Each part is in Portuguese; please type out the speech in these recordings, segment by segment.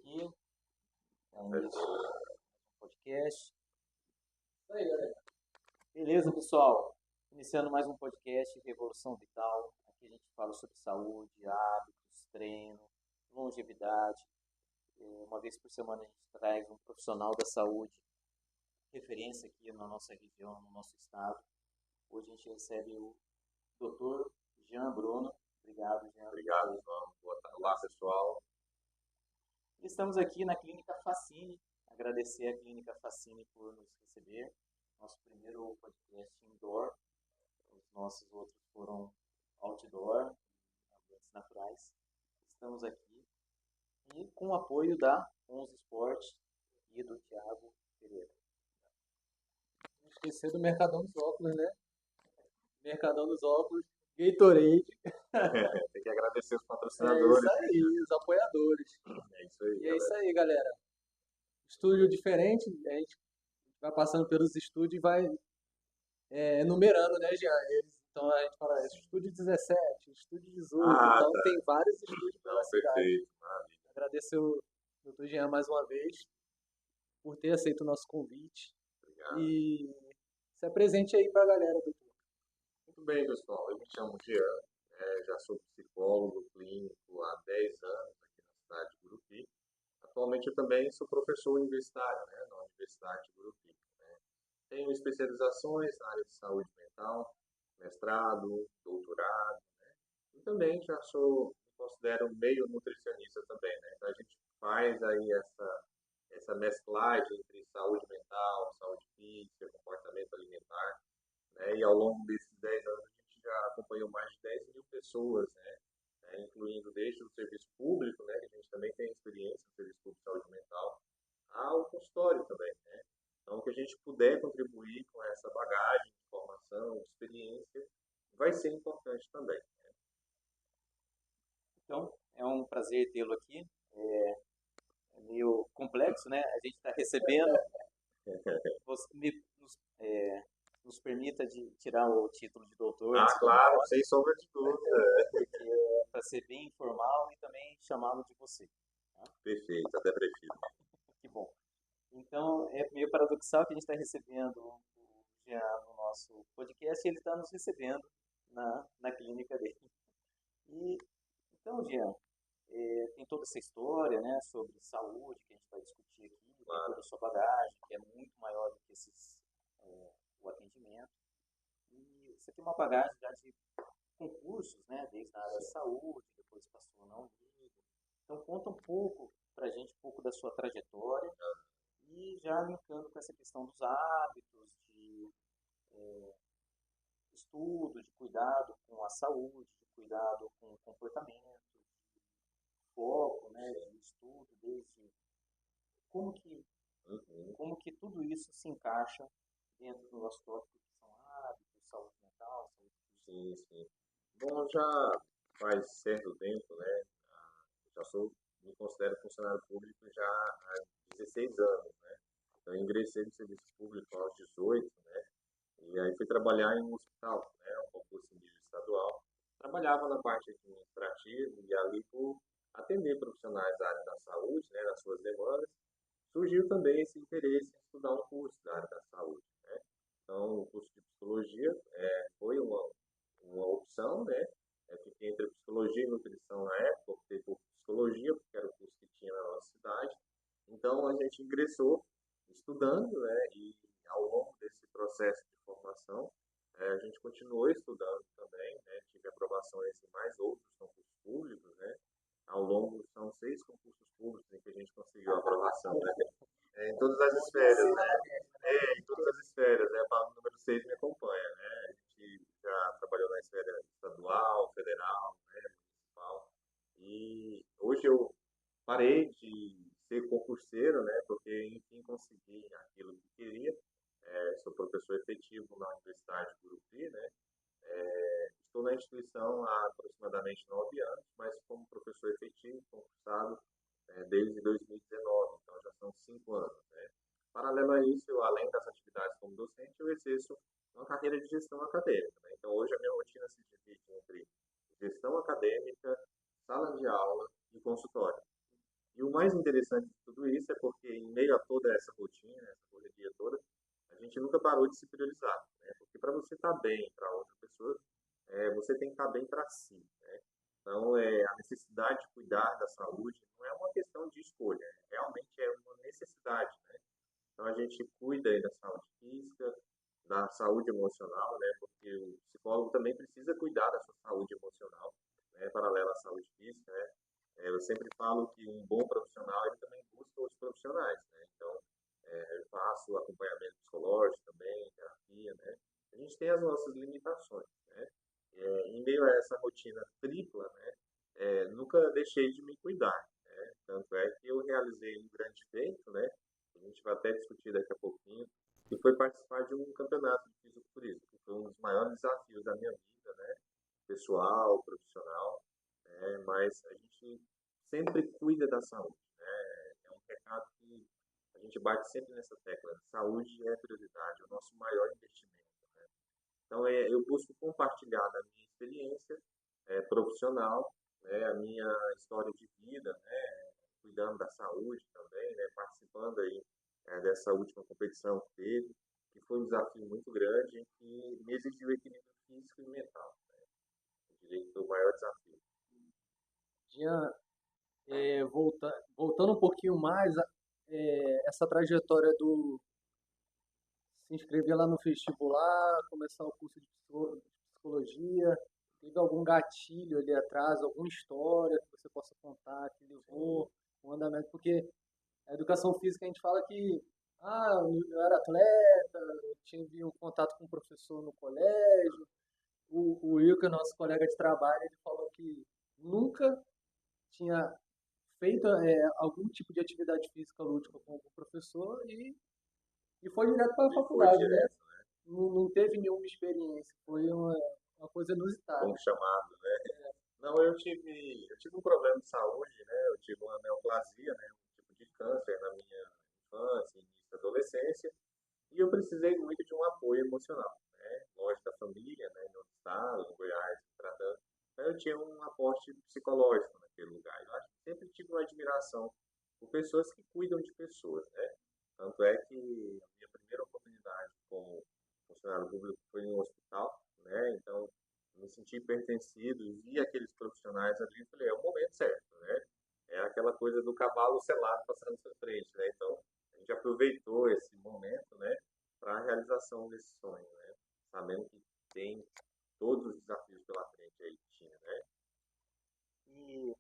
aqui, é o início do podcast. Isso aí, galera. Beleza, pessoal? Iniciando mais um podcast Revolução Vital. Aqui a gente fala sobre saúde, hábitos, treino, longevidade. Uma vez por semana a gente traz um profissional da saúde, referência aqui na nossa região, no nosso estado. Hoje a gente recebe o Dr. Jean Bruno. Obrigado, Jean. Obrigado, João. Boa tarde. Olá, pessoal. Estamos aqui na Clínica Facine. Agradecer a Clínica Facine por nos receber. Nosso primeiro podcast indoor. Os nossos outros foram outdoor, ambientes naturais. Estamos aqui e com o apoio da 11 Sport e do Thiago Pereira. Não esquecer do Mercadão dos Óculos, né? Mercadão dos Óculos, Gatorade. Tem que agradecer os É patrocinadores. isso aí, os apoiadores. É isso aí, E é isso galera. aí, galera. Estúdio diferente, a gente vai passando pelos estúdios e vai enumerando, né, Jean? Então a gente fala estúdio 17, estúdio 18, então Tá. tem vários estúdios pela Não, cidade. perfeito. Maravilha. Agradecer o Dr. Jean mais uma vez por ter aceito o nosso convite. Obrigado. E se apresente aí pra galera, doutor. Muito bem, pessoal. Eu me chamo Jean, já sou psicólogo clínico há 10 anos aqui na cidade de Gurupi. Atualmente eu também sou professor universitário, né, na Universidade de Gurupi. Né. Tenho especializações na área de saúde mental, mestrado, doutorado, né, e também me considero meio nutricionista também, né. Então a gente faz aí essa mesclagem entre saúde mental, saúde física, comportamento alimentar, né? E ao longo desses 10 anos a gente já acompanhou mais de 10 mil pessoas, né? Incluindo desde o serviço público, né? Que a gente também tem experiência no serviço público de saúde mental, ao consultório também, né? Então, o que a gente puder contribuir com essa bagagem de formação, de experiência, vai ser importante também. Então, é um prazer tê-lo aqui. É meio complexo, né? A gente está recebendo. Você nos permita de tirar o título de doutor antes de Claro, nós, sem sombra de dúvida. porque para ser bem informal e também chamá-lo de você. Tá? Perfeito, até prefiro. Que bom. Então, é meio paradoxal que a gente está recebendo o Jean no nosso podcast e ele está nos recebendo na clínica dele. E, então, Jean, tem toda essa história, né, sobre saúde que a gente vai discutir aqui, tem Claro. toda a sua bagagem, que é muito maior do que o atendimento. E você tem uma bagagem já de concursos, né, desde a área da saúde, depois passou na Unido. Então, conta um pouco para a gente, um pouco da sua trajetória e já linkando com essa questão dos hábitos, de estudo, de cuidado com a saúde, de cuidado com o comportamento, foco, né, de estudo, desde como que, como que tudo isso se encaixa dentro do nosso tópico, que são hábitos, saúde mental, saúde física. Sim, sim. Bom, já faz certo tempo, né? Me considero funcionário público já há 16 anos, né? Então, eu ingressei no serviço público aos 18, né? E aí fui trabalhar em um hospital, né? Um concurso em nível estadual. Trabalhava na parte administrativa e ali por atender profissionais da área da saúde, né? Nas suas demandas, surgiu também esse interesse em estudar um curso da área da saúde, né? Então, o curso de psicologia foi uma opção, né? Fiquei entre psicologia e nutrição na época, optei por psicologia, porque era o curso que tinha na nossa cidade. Então, a gente ingressou estudando, né? E ao longo desse processo de formação, a gente continuou estudando também, né? Tive aprovações em mais outros concursos públicos, né? Ao longo, são 6 concursos públicos em que a gente conseguiu a aprovação, né? Em todas as esferas, né? Em todas as esferas, né? O número 6 me acompanha, né? A gente já trabalhou na esfera estadual, federal, né? Municipal. E hoje eu parei de ser concurseiro, né? Porque, enfim, consegui aquilo que queria. Sou professor efetivo na Universidade de Gurupi, né? Estou na instituição há aproximadamente 9 anos, mas como professor efetivo, concursado, desde 2019, então já são 5 anos, né? Paralelo a isso, além das atividades como docente, eu exerço uma carreira de gestão acadêmica, né? Então hoje a minha rotina se divide entre gestão acadêmica, sala de aula e consultório. E o mais interessante de tudo isso é porque, em meio a toda essa rotina, essa correria toda, a gente nunca parou de se priorizar, né? Porque para você estar bem para outra pessoa, você tem que estar bem para si, né? Então, a necessidade de cuidar da saúde não é uma questão de escolha, realmente é uma necessidade, né? Então, a gente cuida aí da saúde física, da saúde emocional, né? Porque o psicólogo também precisa cuidar da sua saúde emocional, né? Paralela à saúde física, né? Eu sempre falo que um bom profissional, ele também busca outros profissionais, né? Então, eu faço acompanhamento psicológico também, terapia, né? A gente tem as nossas limitações, né? Em meio a essa rotina tripla, né? Nunca deixei de me cuidar, né? Tanto é que eu realizei um grande feito, né? A gente vai até discutir daqui a pouquinho, que foi participar de um campeonato de fisiculturismo, que foi um dos maiores desafios da minha vida, né? Pessoal, profissional, mas a gente sempre cuida da saúde, né? É um recado que a gente bate sempre nessa tecla. Saúde é prioridade, é o nosso maior investimento, né? Então, eu busco compartilhar da minha experiência profissional, né? A minha história de vida, né? Cuidando da saúde também, né? Participando aí dessa última competição que teve, que foi um desafio muito grande e que me exigiu equilíbrio físico e mental. Eu diria que foi o maior desafio. Jean, voltando um pouquinho mais, essa trajetória do se inscrever lá no vestibular, começar o curso de psicologia, teve algum gatilho ali atrás, alguma história que você possa contar que levou o andamento? Porque a educação física a gente fala que eu era atleta, eu tive um contato com um professor no colégio. O Wilker, nosso colega de trabalho, ele falou que nunca tinha feito algum tipo de atividade física lúdica com o professor e foi direto para a E foi faculdade, né? direto, Não teve nenhuma experiência, foi uma coisa inusitada. como chamado, né? Não, eu tive um problema de saúde, né? Eu tive uma neoplasia, né? Um tipo de câncer na minha infância, início da adolescência, e eu precisei muito de um apoio emocional, né? Longe da família, né? Em outro estado, em Goiás, tratando. Então, eu tinha um aporte psicológico naquele lugar. Eu acho que sempre tive uma admiração por pessoas que cuidam de pessoas, né? Tanto é que a minha primeira oportunidade como funcionário público foi em um hospital, né? Então, me senti pertencido, vi aqueles profissionais ali e falei, é o momento certo, né? É aquela coisa do cavalo selado passando na sua frente, né? Então, a gente aproveitou esse momento, né, para a realização desse sonho, né? Sabendo que tem todos os desafios pela frente aí que tinha, né? E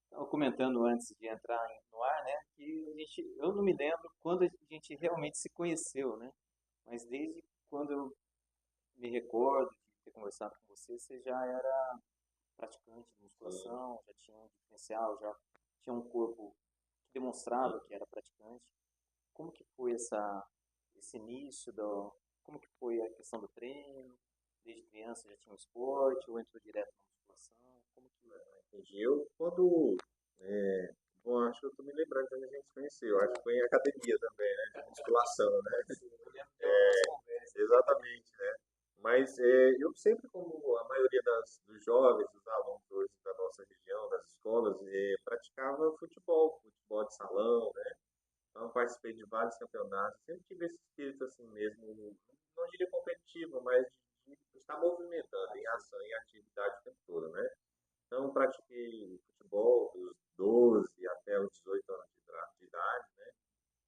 estava comentando antes de entrar no ar, né, que eu não me lembro quando a gente realmente se conheceu, né? Mas desde quando eu me recordo de ter conversado com você, você já era praticante de Sim. musculação, já tinha um diferencial, já tinha um corpo que demonstrava que era praticante. Como que foi esse início como que foi a questão do treino? Desde criança já tinha um esporte ou entrou direto na musculação? Como que Entendi. É, bom, acho que eu tô me lembrando de onde a gente se conheceu. Acho que foi em academia também, né? De musculação, né? eu lembro de algumas conversas. Exatamente, né? Mas eu sempre, como a maioria dos jovens, dos alunos hoje da nossa região, das escolas, praticava futebol de salão, né? Então, participei de vários campeonatos. Sempre tive esse espírito assim mesmo, não diria competitivo, mas de estar movimentando em ação, em atividade o tempo todo, né? Então, pratiquei futebol dos 12 até os 18 anos de idade, né?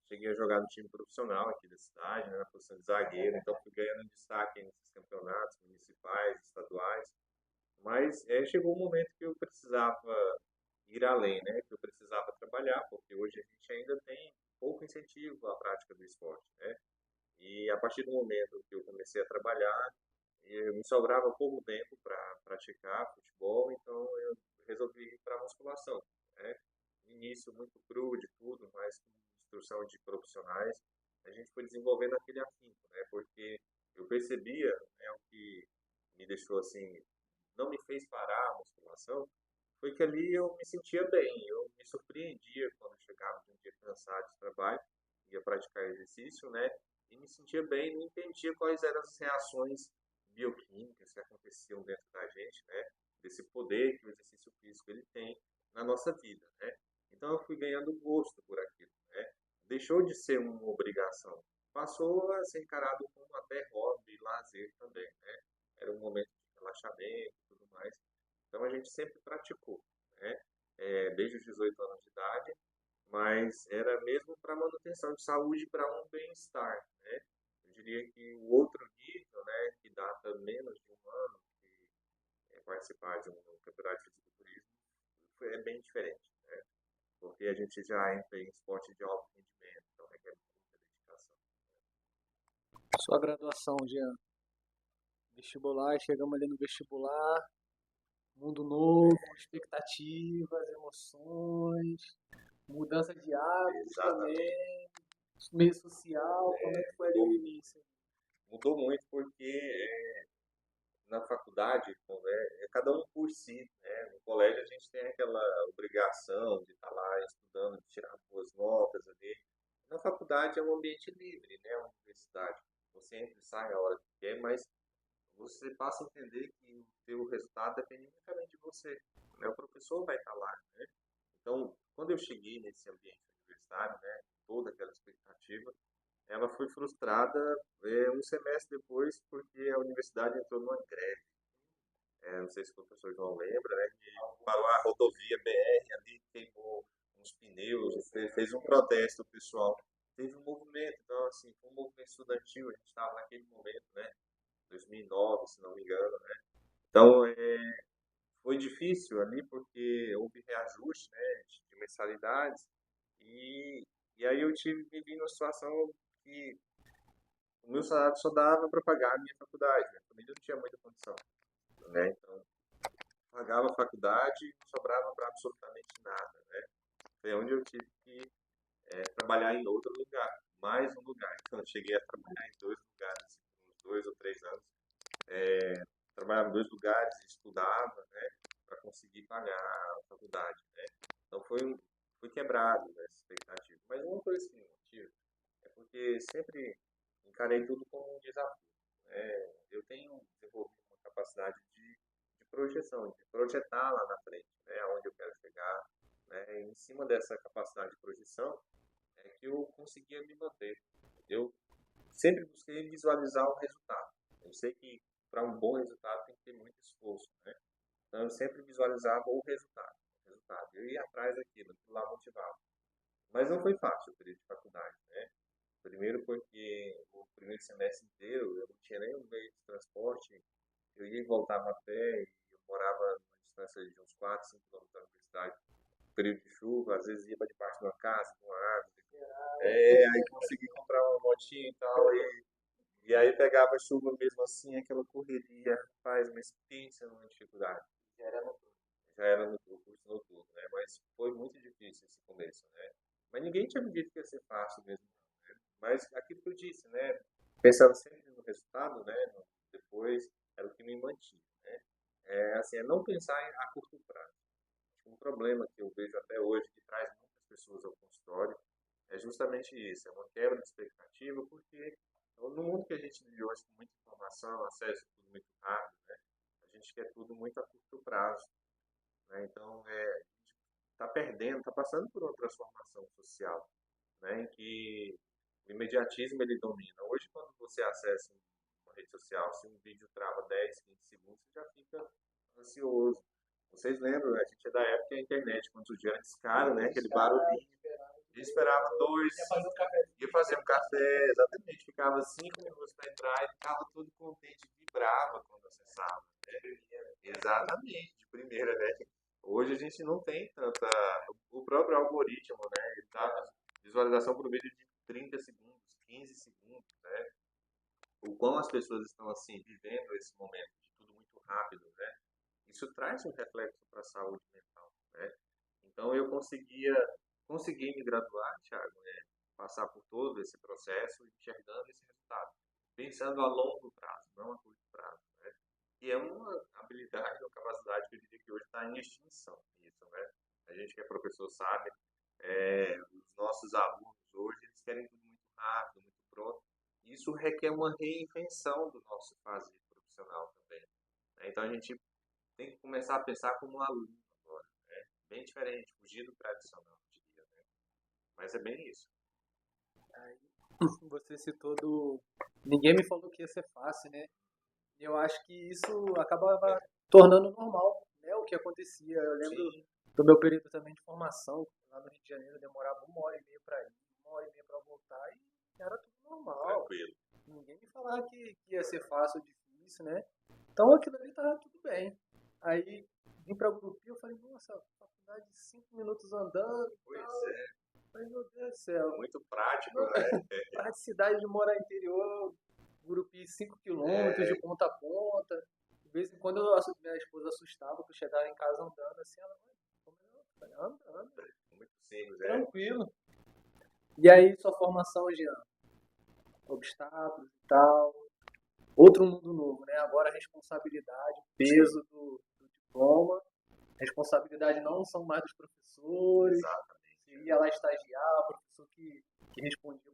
Cheguei a jogar no time profissional aqui da cidade, né, na posição de zagueiro, então fui ganhando destaque nesses campeonatos municipais, estaduais. Mas chegou um momento que eu precisava ir além, né? Que eu precisava trabalhar, porque hoje a gente ainda tem pouco incentivo à prática do esporte, né? E a partir do momento que eu comecei a trabalhar, me sobrava pouco tempo para praticar futebol, então eu resolvi ir para a musculação, né? No início muito cru de tudo, mas com instrução de profissionais, a gente foi desenvolvendo aquele afinco, né? Porque eu percebia, né, o que me deixou assim, não me fez parar a musculação, foi que ali eu me sentia bem, eu me surpreendia quando chegava de um dia cansado de trabalho, ia praticar exercício, né? E me sentia bem, não entendia quais eram as reações bioquímicas que aconteciam dentro da gente, né? Desse poder que o exercício físico ele tem na nossa vida, né? Então eu fui ganhando gosto por aquilo, né? Deixou de ser uma obrigação, passou a ser encarado como até hobby, lazer também, né? Era um momento de relaxamento e tudo mais. Então a gente sempre praticou, né? Desde os 18 anos de idade, mas era mesmo para manutenção de saúde, para um bem-estar, né? Eu diria que o outro nível, né, que data menos de um ano, que é participar de um campeonato de fisiculturismo, é bem diferente, né? Porque a gente já entra em esporte de alto rendimento, então requer muita dedicação. Sua graduação, Jean. Vestibular, chegamos ali no vestibular, mundo novo, expectativas, emoções, mudança de hábitos Exatamente. também, meio social, como é que foi ali o início? Mudou muito porque na faculdade, cada um por si, né? No colégio a gente tem aquela obrigação de estar lá estudando, de tirar boas notas ali. Na faculdade é um ambiente livre, né? Uma universidade. Você entra e sai a hora que quer, mas você passa a entender que o seu resultado depende unicamente de você, né? O professor vai estar lá, né? Então, quando eu cheguei nesse ambiente universitário, né, toda aquela expectativa, ela foi frustrada um semestre depois, porque a universidade entrou numa greve. Não sei se o professor João lembra, né, que parou a rodovia BR ali, queimou uns pneus, fez um protesto pessoal. Teve um movimento, então, assim, foi um movimento estudantil, a gente estava naquele momento, né, 2009, se não me engano, né. Então, foi difícil ali porque houve reajuste, né, de mensalidades e, e aí eu me vi numa situação que o meu salário só dava para pagar a minha faculdade, né? A família não tinha muita condição, né? Então, pagava a faculdade e não sobrava para absolutamente nada, né? Foi onde eu tive que trabalhar em outro lugar, mais um lugar. Então, eu cheguei a trabalhar em dois lugares, assim, por uns 2 ou 3 anos. Trabalhava em dois lugares, estudava, né? Para conseguir pagar a faculdade, né? Então, foi quebrado essa expectativa. Mas uma coisa que me motiva é porque sempre encarei tudo como um desafio. Eu tenho desenvolvido uma capacidade de projeção, de projetar lá na frente, né, aonde eu quero chegar. Né, e em cima dessa capacidade de projeção é que eu conseguia me manter. Eu sempre busquei visualizar o resultado. Eu sei que para um bom resultado tem que ter muito esforço, né? Então eu sempre visualizava o resultado. O resultado. Eu ia atrás daquilo, aquilo lá motivava. Mas não foi fácil o período de faculdade, né? Primeiro porque o primeiro semestre inteiro eu não tinha nenhum meio de transporte. Eu ia e voltava a pé e eu morava numa distância de uns 4, 5 quilômetros da universidade. No período de chuva, às vezes ia para debaixo de uma casa, de uma árvore. Aí consegui comprar uma motinha e tal. E aí pegava chuva mesmo assim, aquela correria. Rapaz, mas pensa numa dificuldade. Já era no curso noturno, né? Mas foi muito difícil esse começo, né? Mas ninguém tinha me dito que ia ser fácil mesmo, não, né? Mas aquilo que eu disse, né? Pensava sempre no resultado, né? Depois era o que me mantinha, né? Assim, é não pensar a curto prazo. Um problema que eu vejo até hoje que traz muitas pessoas ao consultório é justamente isso, é uma quebra de expectativa, porque no mundo que a gente vive hoje com muita informação, acesso a tudo muito rápido, né? A gente quer tudo muito a curto prazo, né? Então, a gente está perdendo, está passando por uma transformação social, né? Em que o imediatismo ele domina. Hoje, quando você acessa uma rede social, se um vídeo trava 10, 15 segundos, você já fica ansioso. Vocês lembram, né? A gente é da época da internet, quando surgiu era discado, né? Aquele barulhinho. A gente esperava dois, ia fazer um café, exatamente. Ficava 5 minutos para entrar e ficava todo contente, vibrava quando acessava. Né? Exatamente, de primeira, né? Hoje a gente não tem tanta. O próprio algoritmo, né? Ele dá visualização por vídeo de 30 segundos, 15 segundos, né? O quão as pessoas estão assim, vivendo esse momento de tudo muito rápido, né? Isso traz um reflexo para a saúde mental, né? Então eu consegui me graduar, Thiago, passar por todo esse processo, enxergando esse resultado, pensando a longo prazo, não a curto prazo, né? E é uma habilidade, uma capacidade que eu diria que hoje está em extinção, isso, né? A gente que é professor sabe, os nossos alunos hoje, eles querem tudo muito rápido, muito pronto. Isso requer uma reinvenção do nosso fazer profissional também, né? Então a gente tem que começar a pensar como um aluno agora, né? bem diferente, fugir do tradicional, eu diria, né? Mas é bem isso. Aí, você citou do. Ninguém me falou que ia ser fácil, né? E eu acho que isso acabava tornando normal, né? O que acontecia. Eu lembro Sim, do meu período também de formação, lá no Rio de Janeiro, demorava 1 hora e meia para ir, 1 hora e meia para voltar, e era tudo normal. tranquilo. Ninguém me falava que ia ser fácil ou difícil, né? Então aquilo ali tava tudo bem. Aí vim pra Gurupi, eu falei, nossa, faculdade de 5 minutos andando e Pois tal. é, Falei, meu Deus do céu. muito prático, né? Praticidade de morar interior, Gurupi 5 quilômetros de É, ponta a ponta. De vez em quando minha esposa assustava que eu chegava em casa andando assim, ela, "Mãe, como é?" Eu falei, andando, muito simples, tranquilo. E aí, sua formação, Jean? Obstáculos e tal. Outro mundo novo, né? Agora a responsabilidade, o peso do diploma. Responsabilidade não são mais dos professores. exatamente. Você ia lá estagiar, o professor que respondia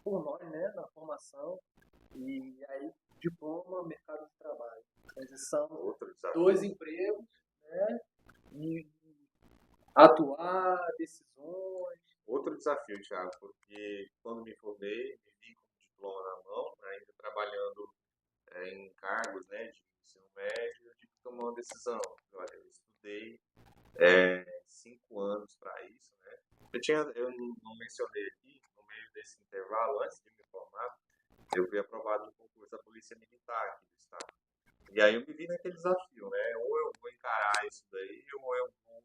por nós, né? Na formação. E aí, diploma, mercado de trabalho. Transição, Outro desafio. 2 empregos, né? E atuar, decisões. Outro desafio, Thiago, porque quando me formei, me vi com o diploma na mão, ainda trabalhando em cargos, né, de ensino médio, eu tive que tomar uma decisão. Olha, eu estudei 5 anos para isso, né? Eu não mencionei aqui, no meio desse intervalo, antes de me formar, eu fui aprovado no concurso da Polícia Militar aqui do Estado. E aí eu me vi naquele desafio, né? Ou eu vou encarar isso daí, ou eu vou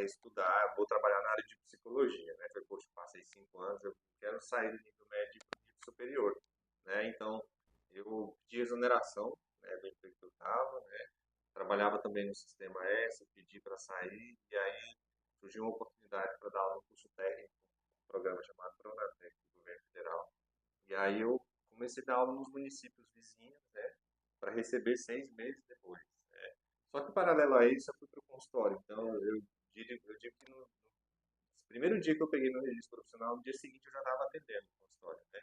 estudar, vou trabalhar na área de psicologia, né? Falei, poxa, passei 5 anos, eu quero sair do nível médio para o nível superior, né? Então, eu pedi exoneração, né, do emprego que eu estava, né? Trabalhava também no Sistema S, pedi para sair, e aí surgiu uma oportunidade para dar aula no curso técnico, um programa chamado Pronatec, do governo federal. E aí eu comecei a dar aula nos municípios vizinhos, né? Para receber 6 meses depois. Né? Só que, paralelo a isso, eu fui para o consultório. Então, eu digo que no primeiro dia que eu peguei meu registro profissional, no dia seguinte eu já estava atendendo no consultório. Né?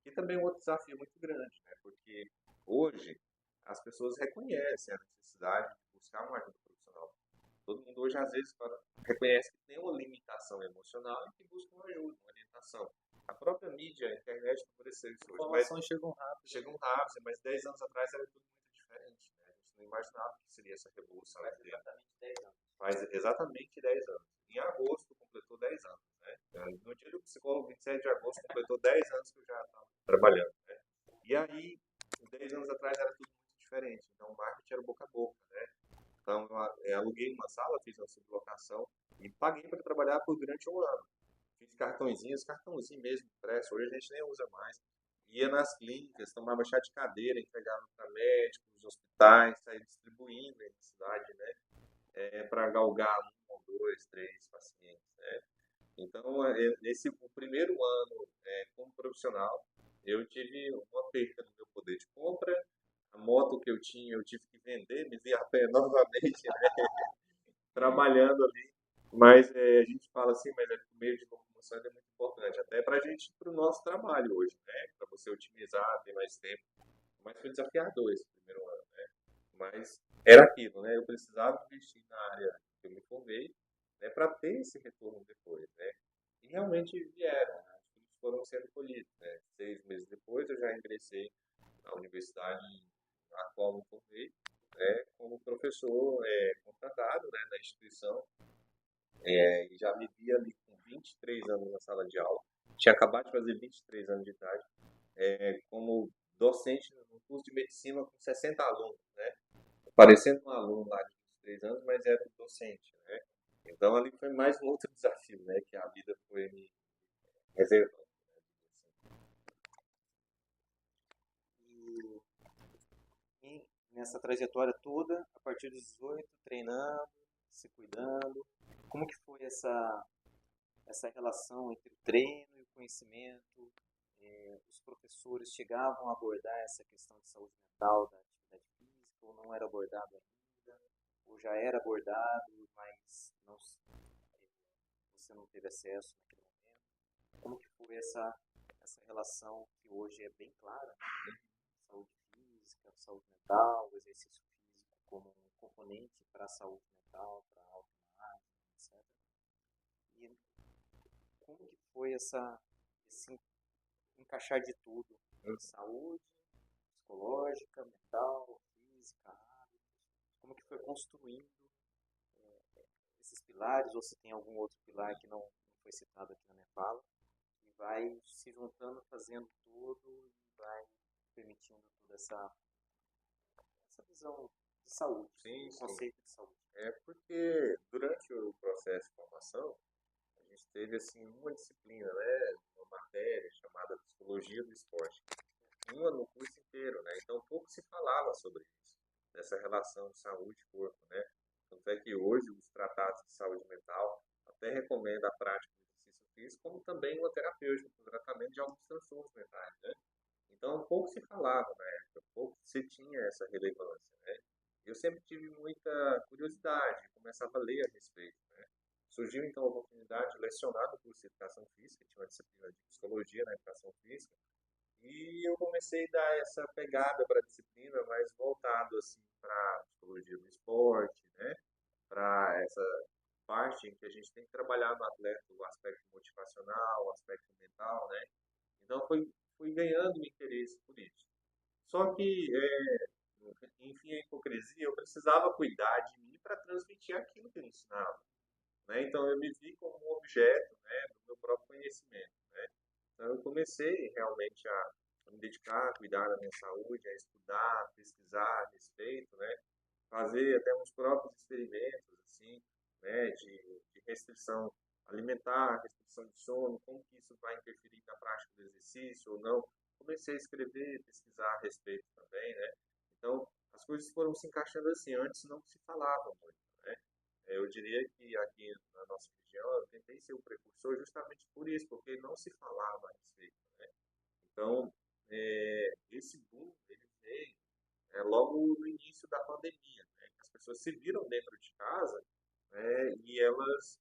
E também um outro desafio muito grande, né? Porque hoje as pessoas reconhecem a necessidade de buscar uma ajuda profissional. Todo mundo hoje, às vezes, reconhece que tem uma limitação emocional e que busca uma ajuda, uma orientação. A própria mídia, a internet favoreceu isso hoje. Mas Informações chegam rápido. chegam rápido, mas 10 anos atrás era tudo muito diferente. Né? A gente não imaginava que seria essa revolução. Faz exatamente 10 anos. Faz exatamente 10 anos. Em agosto completou 10 anos. Né? No dia do psicólogo, 27 de agosto, completou 10 anos que eu já estava trabalhando. Né? E aí, 10 anos atrás era tudo muito diferente. Então, o marketing era boca a boca. Né? Então, eu aluguei uma sala, fiz uma sublocação e paguei para trabalhar durante um ano. Fiz cartãozinho mesmo impresso, hoje a gente nem usa mais. Ia nas clínicas, tomava chá de cadeira, entregava para médicos, hospitais, saía distribuindo na cidade, né? Para galgar 1, 2, 3 pacientes, né? Então, o primeiro ano como profissional, eu tive uma perda no meu poder de compra. A moto que eu tinha, eu tive que vender, me vi a pé novamente, né? Trabalhando ali. Mas a gente fala assim, mas o meio de locomoção é muito importante, até para a gente, para o nosso trabalho hoje, né? Para você otimizar, ter mais tempo. Mas foi desafiador esse primeiro ano, né? Mas era aquilo, né? Eu precisava investir na área que eu me formei, né? Para ter esse retorno depois, né? E realmente vieram, né? Os frutos foram sendo colhidos, né? 6 meses depois eu já ingressei na universidade na qual me formei, né? Como professor contratado, né? Na instituição, e já me via ali com 23 anos na sala de aula. Tinha acabado de fazer 23 anos de idade, como docente no curso de medicina com 60 alunos, né? Parecendo um aluno lá de 23 anos, mas era um docente, né? Então ali foi mais um outro desafio, né? Que a vida foi me reservando. E nessa trajetória toda, a partir dos 18, treinando, se cuidando, como que foi essa relação entre o treino e o conhecimento? Os professores chegavam a abordar essa questão de saúde mental da atividade física ou não era abordado ainda? Ou já era abordado, mas você não teve acesso naquele momento? Como que foi essa relação que hoje é bem clara, né? Saúde física, saúde mental, o exercício físico como um componente para a saúde mental, para a autoimagem, etc. E como que foi esse encaixar de tudo? Saúde, psicológica, mental, física, hábitos. Como que foi construindo esses pilares, ou se tem algum outro pilar que não foi citado aqui na minha fala, e vai se juntando, fazendo tudo e vai permitindo toda essa visão de saúde, Sim, o sim. conceito de saúde. É porque durante o processo de formação, a gente teve assim uma disciplina, né, uma matéria chamada Psicologia do Esporte, uma no curso inteiro, né? Então pouco se falava sobre isso, dessa relação saúde e corpo, né? Tanto é que hoje os tratados de saúde mental até recomendam a prática do exercício físico, como também uma terapêutica para o tratamento de alguns transtornos mentais, né? Então pouco se falava na época, pouco se tinha essa relevância, né? Eu sempre tive muita curiosidade, começava a ler a respeito, né? Surgiu então a oportunidade de lecionar no curso de Educação Física, tinha uma disciplina de Psicologia na Educação Física, e eu comecei a dar essa pegada para a disciplina, mais voltado assim para a psicologia do esporte, né? Para essa parte em que a gente tem que trabalhar no atleta o aspecto motivacional, o aspecto mental, né? Então fui ganhando interesse por isso. Só que, enfim, a hipocrisia, eu precisava cuidar de mim para transmitir aquilo que eu ensinava, né? Então eu me vi como um objeto, né, do meu próprio conhecimento, né? Então eu comecei realmente a me dedicar, a cuidar da minha saúde, a estudar, a pesquisar a respeito, né? Fazer até uns próprios experimentos, assim, né, de restrição alimentar, restrição de sono, como que isso vai interferir na prática do exercício ou não. Comecei a escrever, pesquisar a respeito também, né? Então, as coisas foram se encaixando assim, antes não se falava muito, né? Eu diria que aqui na nossa região eu tentei ser um precursor justamente por isso, porque não se falava a respeito, né? Então, esse boom, ele veio logo no início da pandemia, né? As pessoas se viram dentro de casa, né? E elas,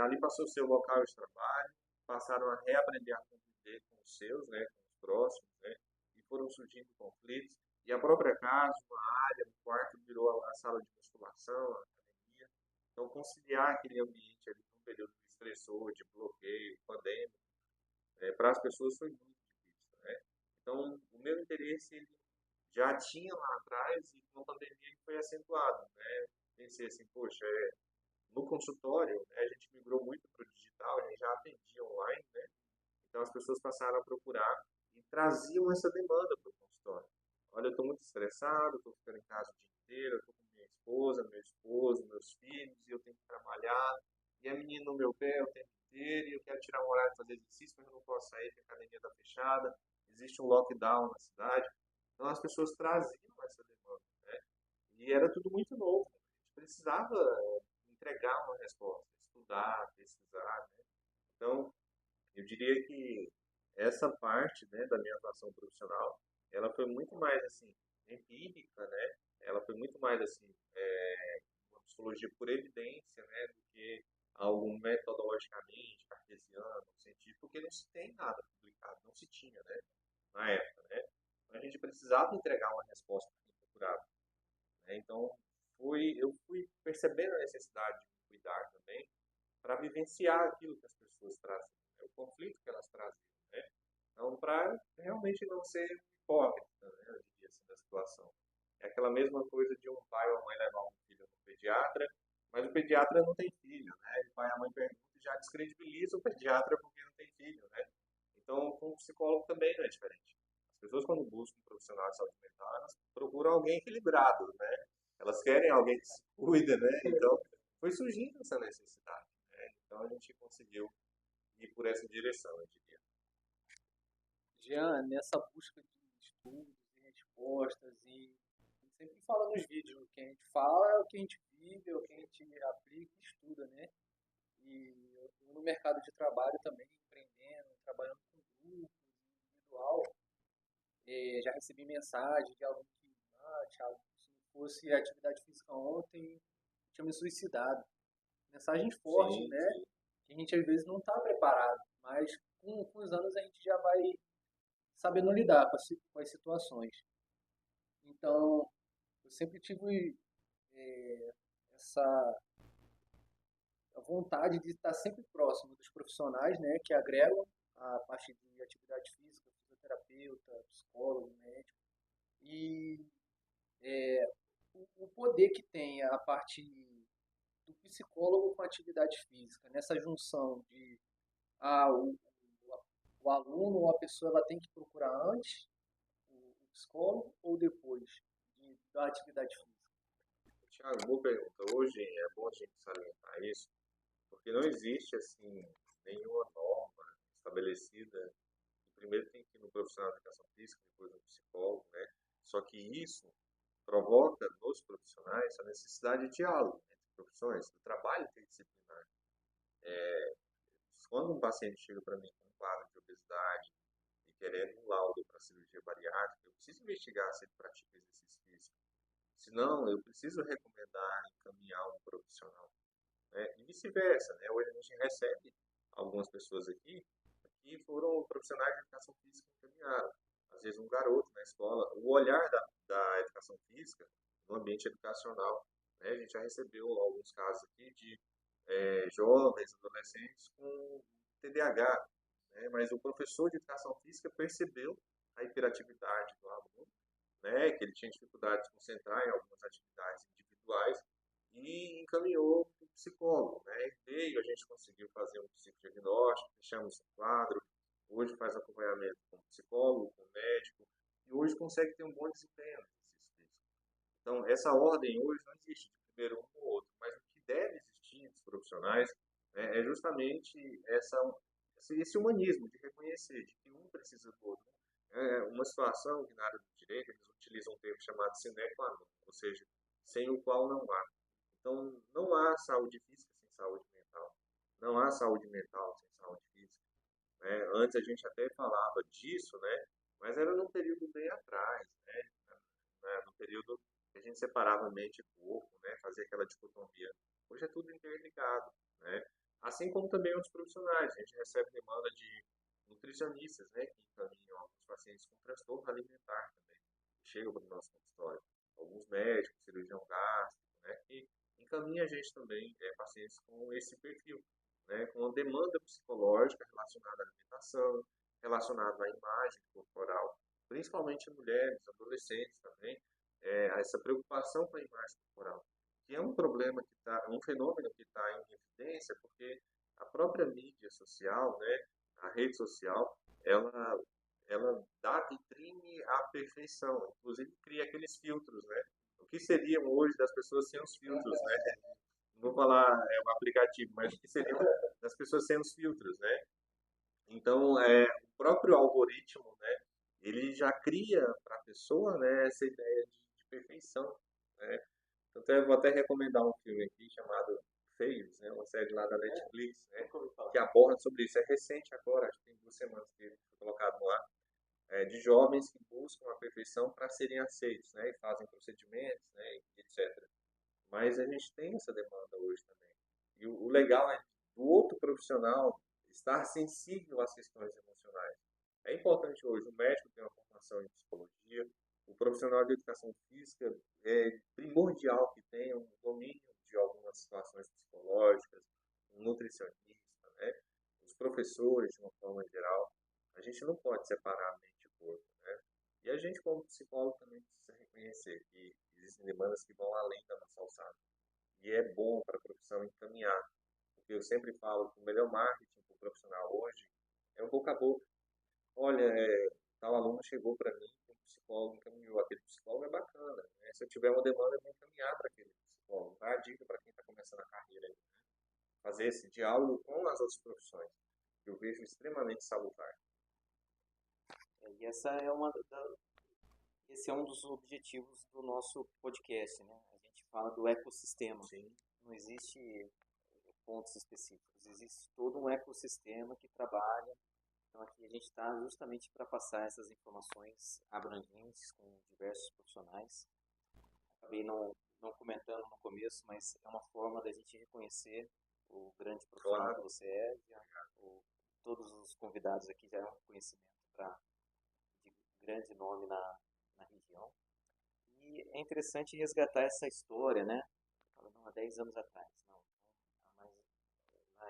ali passou o seu local de trabalho, passaram a reaprender a conviver com os seus, né? Com os próximos, né? E foram surgindo conflitos. E a própria casa, uma área, um quarto, virou a sala de musculação, a academia. Então, conciliar aquele ambiente ali num período de estressor, de bloqueio, pandêmico, para as pessoas foi muito difícil, né? Então, o meu interesse ele já tinha lá atrás e com a pandemia ele foi acentuado, né? Pensei assim, poxa, no consultório, né, a gente migrou muito para o digital, a gente já atendia online, né? Então as pessoas passaram a procurar e traziam essa demanda para o consultório. Olha, eu estou muito estressado, estou ficando em casa o dia inteiro, estou com minha esposa, meu esposo, meus filhos, e eu tenho que trabalhar, e a menina no meu pé o tempo inteiro, e eu quero tirar um horário para fazer exercício, mas eu não posso sair porque a academia está fechada, existe um lockdown na cidade. Então as pessoas traziam essa demanda, né? E era tudo muito novo. A gente precisava entregar uma resposta, estudar, pesquisar, né? Então, eu diria que essa parte, né, da minha atuação profissional, ela foi muito mais assim empírica, né? Ela foi muito mais assim uma psicologia por evidência, né, do que algo metodologicamente cartesiano, científico, porque não se tem nada publicado, não se tinha, né, na época, né? A gente precisava entregar uma resposta para quem procurava, né? Então, eu fui percebendo a necessidade de cuidar também para vivenciar aquilo que as pessoas trazem, né? O conflito que elas trazem, né? Então, para realmente não ser hipócrita, né, eu diria assim, da situação. É aquela mesma coisa de um pai ou uma mãe levar um filho no pediatra, mas o pediatra não tem filho, né? E o pai e a mãe perguntam e já descredibiliza o pediatra porque não tem filho, né? Então, com o psicólogo também não é diferente. As pessoas, quando buscam um profissional de saúde mental, elas procuram alguém equilibrado, né? Elas querem alguém que se cuida, né? Então, foi surgindo essa necessidade, né? Então, a gente conseguiu ir por essa direção, eu diria. Jean, nessa busca de estudos e respostas, e a gente sempre fala nos vídeos, o que a gente fala é o que a gente vive, é o que a gente aplica e estuda, né? E eu no mercado de trabalho também, empreendendo, trabalhando com grupos, individual, já recebi mensagem de alguém que, Thiago, se não fosse atividade física ontem, tinha me suicidado. Mensagens fortes, Sim, né? sim. Que a gente às vezes não está preparado, mas com os anos a gente já vai sabendo lidar com as situações. Então, eu sempre tive essa, a vontade de estar sempre próximo dos profissionais, né, que agregam a parte de atividade física, fisioterapeuta, psicólogo, médico, e o poder que tem a parte do psicólogo com a atividade física, nessa junção de ah, o aluno ou a pessoa ela tem que procurar antes o psicólogo ou depois da atividade física. Thiago, boa pergunta. Hoje é bom a gente salientar isso, porque não existe assim nenhuma norma estabelecida. Primeiro tem que ir no profissional de educação física, depois no psicólogo, né? Só que isso provoca nos profissionais a necessidade de diálogo entre profissões, do trabalho interdisciplinar. Quando um paciente chega para mim com um quadro de obesidade e querendo um laudo para cirurgia bariátrica, eu preciso investigar se ele pratica exercício físico. Se não, eu preciso recomendar, encaminhar um profissional, né? E vice-versa, né? Hoje a gente recebe algumas pessoas aqui que foram profissionais de educação física que encaminharam. Às vezes um garoto na escola, o olhar da educação física no ambiente educacional, né? A gente já recebeu alguns casos aqui de jovens, adolescentes com TDAH, né? Mas o professor de educação física percebeu a hiperatividade do aluno, né? Que ele tinha dificuldade de concentrar em algumas atividades individuais e encaminhou para o psicólogo, né? E veio, a gente conseguiu fazer um psicodiagnóstico, fechamos o quadro, hoje faz acompanhamento com psicólogo, com médico, e hoje consegue ter um bom desempenho no exercício físico. Então, essa ordem hoje não existe de primeiro um ou outro, mas o que deve existir dos profissionais, né, é justamente esse humanismo de reconhecer de que um precisa do outro. É uma situação que na área do direito eles utilizam um termo chamado sine qua non, ou seja, sem o qual não há. Então, não há saúde física sem saúde mental. Não há saúde mental sem saúde física, né? Antes a gente até falava disso, né? Mas era num período bem atrás, né? No período que a gente separava mente e corpo, né? Fazia aquela dicotomia. Hoje é tudo interligado, né? Assim como também os profissionais. A gente recebe demanda de nutricionistas, né? Que encaminham alguns pacientes com transtorno alimentar também. Chegam para o nosso consultório. Alguns médicos, cirurgião gástrico, né? Que encaminha a gente também, pacientes com esse perfil, né? Com uma demanda psicológica relacionada à alimentação, relacionada à imagem corporal, principalmente mulheres, adolescentes também, essa preocupação com a imagem corporal, que é um problema que um fenômeno que está em evidência, porque a própria mídia social, né? A rede social, ela dá vitrine à perfeição, inclusive cria aqueles filtros, né? O que seriam hoje das pessoas sem os filtros, né? Não vou falar um aplicativo, mas o que seriam das pessoas sem os filtros, né? Então, o próprio algoritmo, né? Ele já cria para a pessoa, né? Essa ideia de perfeição, né? Então, eu vou até recomendar um filme aqui chamado Feios, né? Uma série lá da Netflix, né? Que aborda sobre isso. É recente agora, acho que tem 2 semanas que foi colocado no ar, de jovens que buscam a perfeição para serem aceitos, né? E fazem procedimentos, né? Etc. Mas a gente tem essa demanda hoje também. E o legal é do outro profissional estar sensível às questões emocionais. É importante hoje, o médico tem uma formação em psicologia, o profissional de educação física é primordial que tenha um domínio de algumas situações psicológicas, um nutricionista, né? Os professores, de uma forma geral. A gente não pode separar a mente e o corpo, né? E a gente, como psicólogo, também precisa reconhecer que existem demandas que vão além da nossa alçada. E é bom para a profissão encaminhar. Porque eu sempre falo que o melhor marketing para o profissional hoje é o boca a boca. Olha, tal aluno chegou para mim, um psicólogo encaminhou. Aquele psicólogo é bacana, né? Se eu tiver uma demanda, eu vou encaminhar para aquele psicólogo. Dá a dica para quem está começando a carreira aí, né? Fazer esse diálogo com as outras profissões. Que eu vejo extremamente salutar. E esse é um dos objetivos do nosso podcast, né? A gente fala do ecossistema. Sim. Não existe pontos específicos, existe todo um ecossistema que trabalha. Então aqui a gente está justamente para passar essas informações abrangentes com diversos profissionais. Acabei não comentando no começo, mas é uma forma da gente reconhecer o grande profissional que você é. Todos os convidados aqui já é um conhecimento de grande nome na região. E é interessante resgatar essa história, né? Há 10 anos atrás, não, há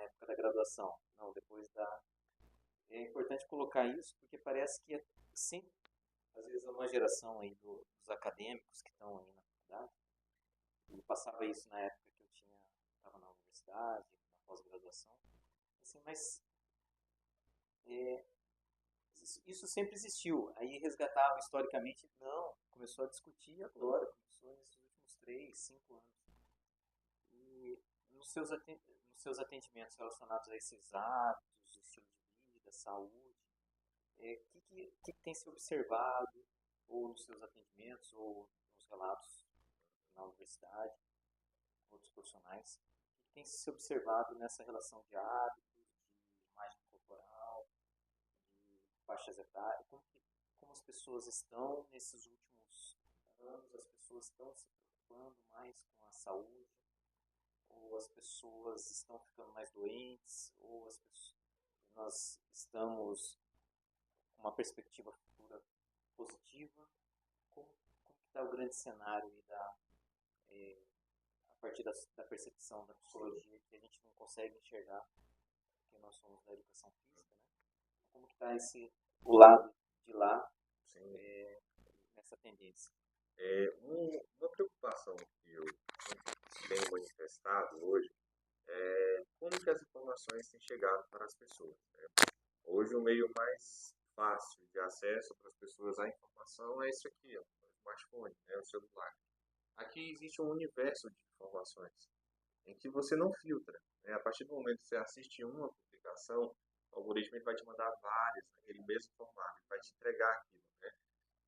época da graduação. Não, depois da... É importante colocar isso porque parece que sempre, às vezes, uma geração aí dos acadêmicos que estão aí na faculdade, e passava isso na época que eu estava na universidade, na pós-graduação, assim, mas é, isso sempre existiu. Aí resgatava historicamente, não, começou a discutir agora, começou nesses últimos 3, 5 anos. E nos seus atendimentos relacionados a esses hábitos, estilo de vida, saúde, que tem se observado, ou nos seus atendimentos, ou nos relatos na universidade, outros profissionais, o que tem se observado nessa relação de hábitos, de imagem corporal, de faixas etárias, como as pessoas estão nesses últimos anos, as pessoas estão se preocupando mais com a saúde, ou as pessoas estão ficando mais doentes, ou nós estamos com uma perspectiva futura positiva. Como que está o grande cenário aí a partir da percepção da psicologia que a gente não consegue enxergar, porque nós somos da educação física, né? Como que está o lado de lá nessa tendência? Uma preocupação que eu tenho manifestado hoje é como que as informações têm chegado para as pessoas, né? Hoje o meio mais fácil de acesso para as pessoas à informação é isso aqui, ó, o smartphone, né, o celular. Aqui existe um universo de informações em que você não filtra, né? A partir do momento que você assiste uma publicação, o algoritmo ele vai te mandar várias naquele mesmo formato, ele vai te entregar aquilo, né?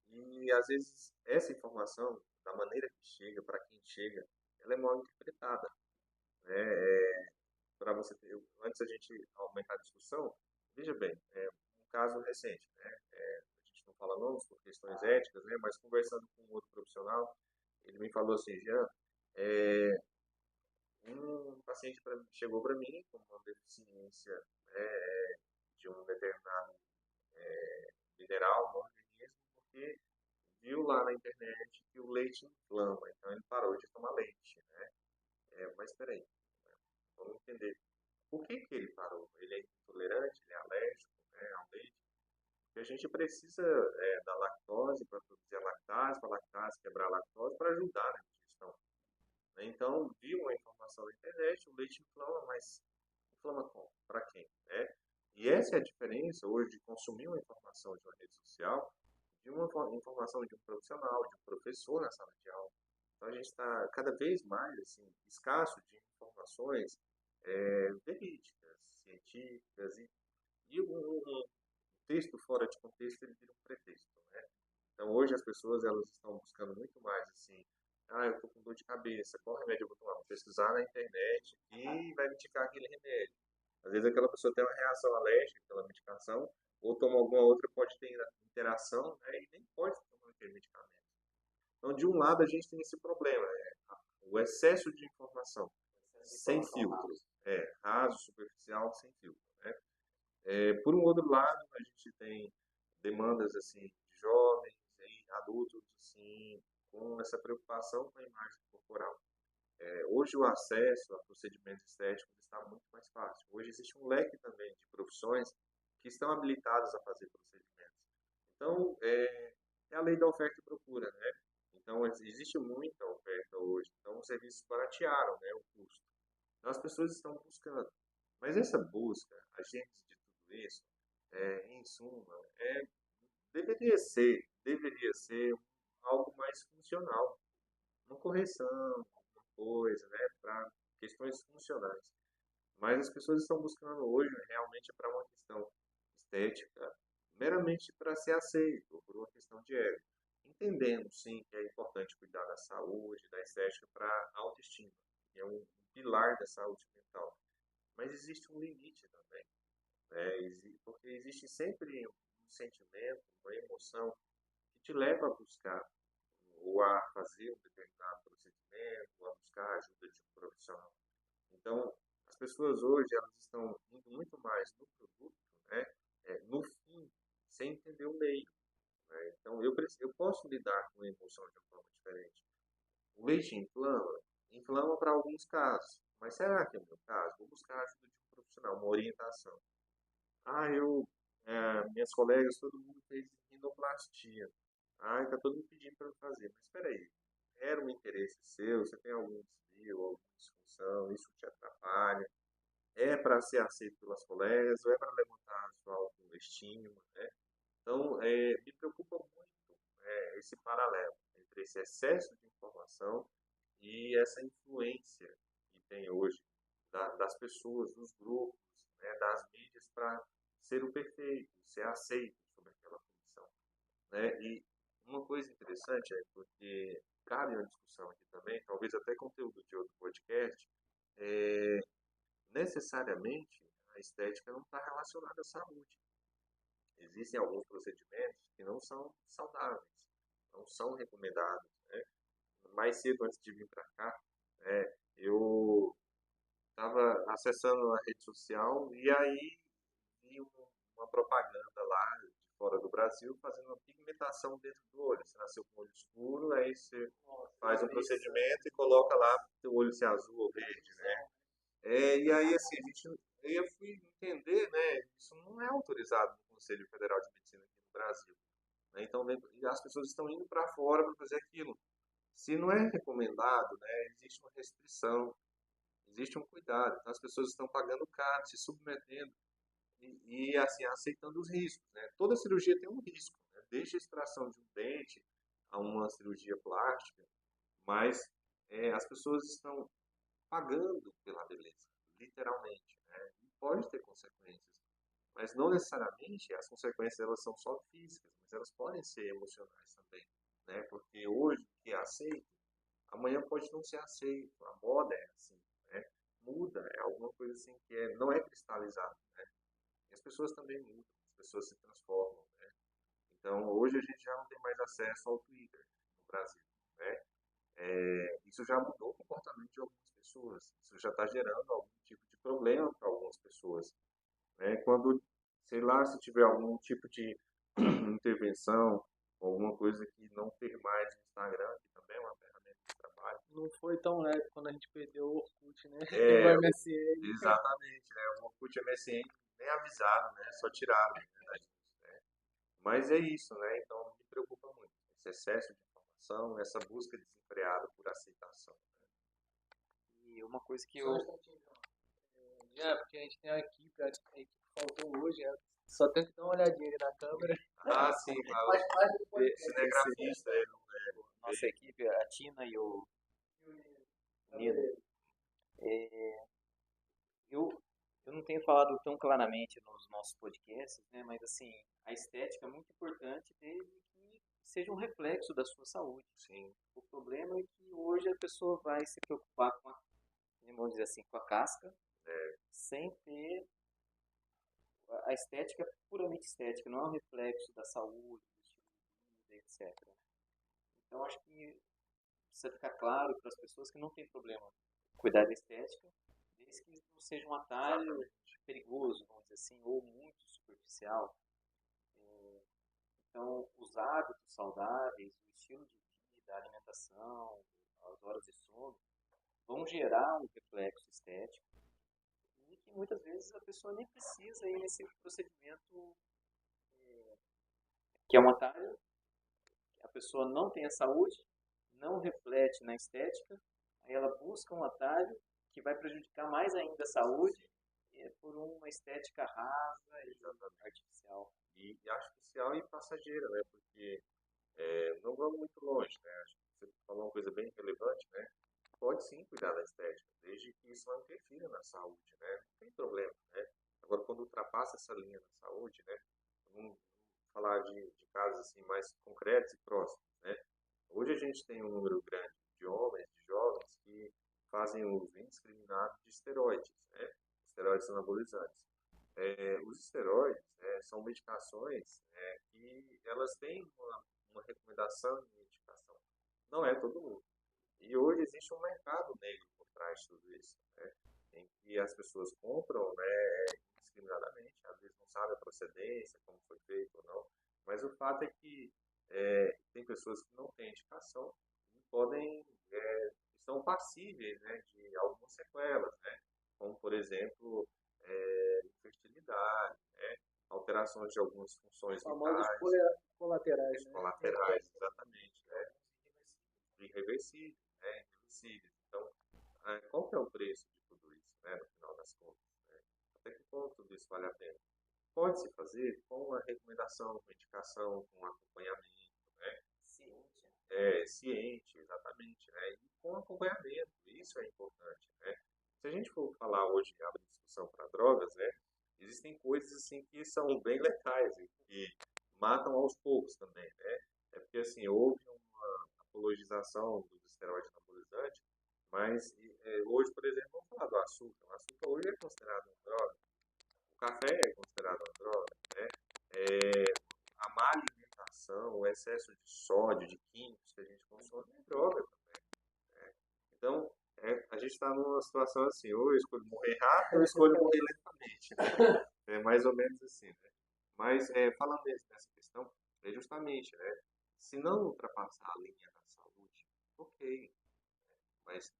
E às vezes essa informação, da maneira que chega, para quem chega, ela é mal interpretada, né? Para você ter, antes a gente aumentar a discussão, veja bem, um caso recente, né? A gente não fala nomes por questões éticas, né? Mas conversando com um outro profissional, ele me falou assim, Jean, um paciente chegou para mim com uma deficiência, né, de um determinado mineral no organismo, porque viu lá na internet que o leite inflama, então ele parou de tomar leite, né? Mas espera aí, vamos entender. Por que ele parou? Ele é intolerante, ele é alérgico, né, ao leite? Porque a gente precisa da lactose para produzir a lactase quebrar a lactose para ajudar na digestão. Então, viu uma informação na internet, o leite inflama, mas inflama como? Para quem? Né? E essa é a diferença hoje de consumir uma informação de uma rede social de uma informação de um profissional, de um professor na sala de aula. Então, a gente está cada vez mais assim, escasso de informações verídicas, científicas, e um texto fora de contexto ele vira um pretexto, né? Então hoje as pessoas elas estão buscando muito mais assim, eu estou com dor de cabeça, qual remédio eu vou tomar? Vou pesquisar na internet e vai me indicar aquele remédio. Às vezes aquela pessoa tem uma reação alérgica pela medicação, ou toma alguma outra, pode ter interação, né, e nem pode tomar aquele medicamento. Então de um lado a gente tem esse problema, o excesso de informação, sem filtro, raso, superficial, sem filtro, né? Por um outro lado, a gente tem demandas assim de jovens e adultos assim com essa preocupação com a imagem corporal. Hoje o acesso a procedimentos estéticos está muito mais fácil. Hoje existe um leque também de profissões que estão habilitadas a fazer procedimentos. Então, é a lei da oferta e procura, né? Então, existe muita oferta hoje. Então, os serviços baratearam, né, o custo. Então, as pessoas estão buscando. Mas essa busca, a gente de tudo isso, em suma, deveria ser algo mais funcional. Uma correção, uma coisa, né, para questões funcionais. Mas as pessoas estão buscando hoje realmente para uma questão estética, meramente para ser aceito, ou por uma questão de ego. Entendendo, sim, que é importante cuidar da saúde, da estética para a autoestima, que é um pilar da saúde mental. Mas existe um limite também, né? Porque existe sempre um sentimento, uma emoção que te leva a buscar ou a fazer um determinado procedimento, ou a buscar a ajuda de um profissional. Então, as pessoas hoje elas estão indo muito mais no produto, né, no fim, sem entender o meio, né? Então, eu posso lidar com a emoção de uma forma diferente. O leite inflama para alguns casos, mas será que é o meu caso? Vou buscar a ajuda de um profissional, uma orientação. Minhas colegas, todo mundo fez rinoplastia. Tá todo mundo pedindo para eu fazer. Mas espera aí, era um interesse seu? Você tem algum desvio, alguma disfunção? Isso te atrapalha? É para ser aceito pelas colegas ou é para levantar a sua autoestima, né? Então, me preocupa muito esse paralelo entre esse excesso de informação e essa influência que tem hoje das pessoas, dos grupos, né, das mídias para ser o perfeito, ser aceito sobre aquela condição, né? E uma coisa interessante é porque cabe uma discussão aqui também, talvez até conteúdo de outro podcast, é, necessariamente a estética não está relacionada à saúde. Existem alguns procedimentos que não são saudáveis, não são recomendados, né? Mais cedo, antes de vir para cá, eu estava acessando a rede social e aí vi uma propaganda lá de fora do Brasil fazendo uma pigmentação dentro do olho. Você nasceu com o olho escuro, aí você faz um procedimento e coloca lá o olho ser azul ou verde, né? E aí, assim, eu fui entender, né, isso não é autorizado no Conselho Federal de Medicina aqui no Brasil, né? Então, e as pessoas estão indo para fora para fazer aquilo. Se não é recomendado, né, existe uma restrição, existe um cuidado. Então, as pessoas estão pagando caro, se submetendo assim, aceitando os riscos, né? Toda cirurgia tem um risco, né? Desde a extração de um dente a uma cirurgia plástica, mas as pessoas estão pagando pela beleza, literalmente, né? E pode ter consequências, mas não necessariamente as consequências elas são só físicas, mas elas podem ser emocionais também, né? Porque hoje o que é aceito, amanhã pode não ser aceito. A moda é assim, né? Muda, é alguma coisa assim que não é cristalizado, né? E as pessoas também mudam, as pessoas se transformam, né? Então hoje a gente já não tem mais acesso ao Twitter no Brasil, né? Isso já mudou o comportamento de algumas pessoas. Isso já está gerando algum tipo de problema para algumas pessoas, né? Quando, sei lá, se tiver algum tipo de intervenção, alguma coisa que não ter mais no Instagram, que também é uma ferramenta de trabalho. Não foi tão leve quando a gente perdeu o Orkut, né? É, O MSN. exatamente, né? O Orkut MSN nem avisaram, né? Só tiraram, né? Mas é isso, né? Então me preocupa muito esse excesso de informação, essa busca desenfreada por aceitação. E uma coisa que Só um eu. instantinho, João. Porque a gente tem a equipe faltou hoje, só tem que dar uma olhadinha ali na câmera. Sim, Faz parte do o podcast. cinegrafista, ele não Nossa equipe, a Tina e o Nilo, eu, eu não tenho falado tão claramente nos nossos podcasts, né? Mas assim, a estética é muito importante desde que seja um reflexo da sua saúde. Sim. O problema é que hoje a pessoa vai se preocupar com vamos dizer assim, com a casca, sem ter a estética puramente estética, não é um reflexo da saúde, do estilo de vida, etc. Então acho que precisa ficar claro para as pessoas que não tem problema cuidar da estética, desde que não seja um atalho perigoso, vamos dizer assim, ou muito superficial. Então, os hábitos saudáveis, o estilo de vida, a alimentação, as horas de sono, vão gerar um reflexo estético e que muitas vezes a pessoa nem precisa ir nesse procedimento que é um atalho, a pessoa não tem a saúde, não reflete na estética, aí ela busca um atalho que vai prejudicar mais ainda a saúde por uma estética rasa e artificial. E artificial e passageira, né? Porque não vamos muito longe, né? Acho que você falou uma coisa bem relevante, né? Pode sim cuidar da estética, desde que isso não interfira na saúde, né? Não tem problema, né? Agora, quando ultrapassa essa linha na saúde, né? Vamos falar de casos assim mais concretos e próximos, né? Hoje a gente tem um número grande de homens, de jovens que fazem uso indiscriminado de esteroides, né? Esteroides anabolizantes. Os esteroides são medicações que elas têm uma recomendação e indicação. Não é todo mundo. E hoje existe um mercado negro por trás de tudo isso, né? Em que as pessoas compram, né, indiscriminadamente, às vezes não sabem a procedência, como foi feito ou não, mas o fato é que tem pessoas que não têm indicação e estão passíveis, né, de algumas sequelas, né? Como, por exemplo, infertilidade, né? Alterações de algumas funções Os famosos vitais, colaterais, né? colaterais, exatamente, né? Irreversíveis, né? Irreversíveis. Então, qual que é o preço de tudo isso, né? No final das contas, né? Até que ponto tudo isso vale a pena? Pode-se fazer com a recomendação, com indicação, com acompanhamento, né? Ciente, exatamente, né? E com acompanhamento, isso é importante, né? Se a gente for falar hoje, abrir discussão para drogas, né? Existem coisas assim que são bem letais e que matam aos poucos também, né? É porque assim, houve uma apologização dos esteroides anabolizantes, mas hoje, por exemplo, vamos falar do açúcar. O açúcar hoje é considerado uma droga, o café é considerado uma droga, né? É, a má alimentação, o excesso de sódio, de químicos que a gente consome é droga também, né? Então, a gente está numa situação assim, ou eu escolho morrer rápido, ou eu escolho morrer lentamente, né? É mais ou menos assim, né? Mas, falando nessa questão, é justamente, né? Se não ultrapassar a linha da saúde, ok, mas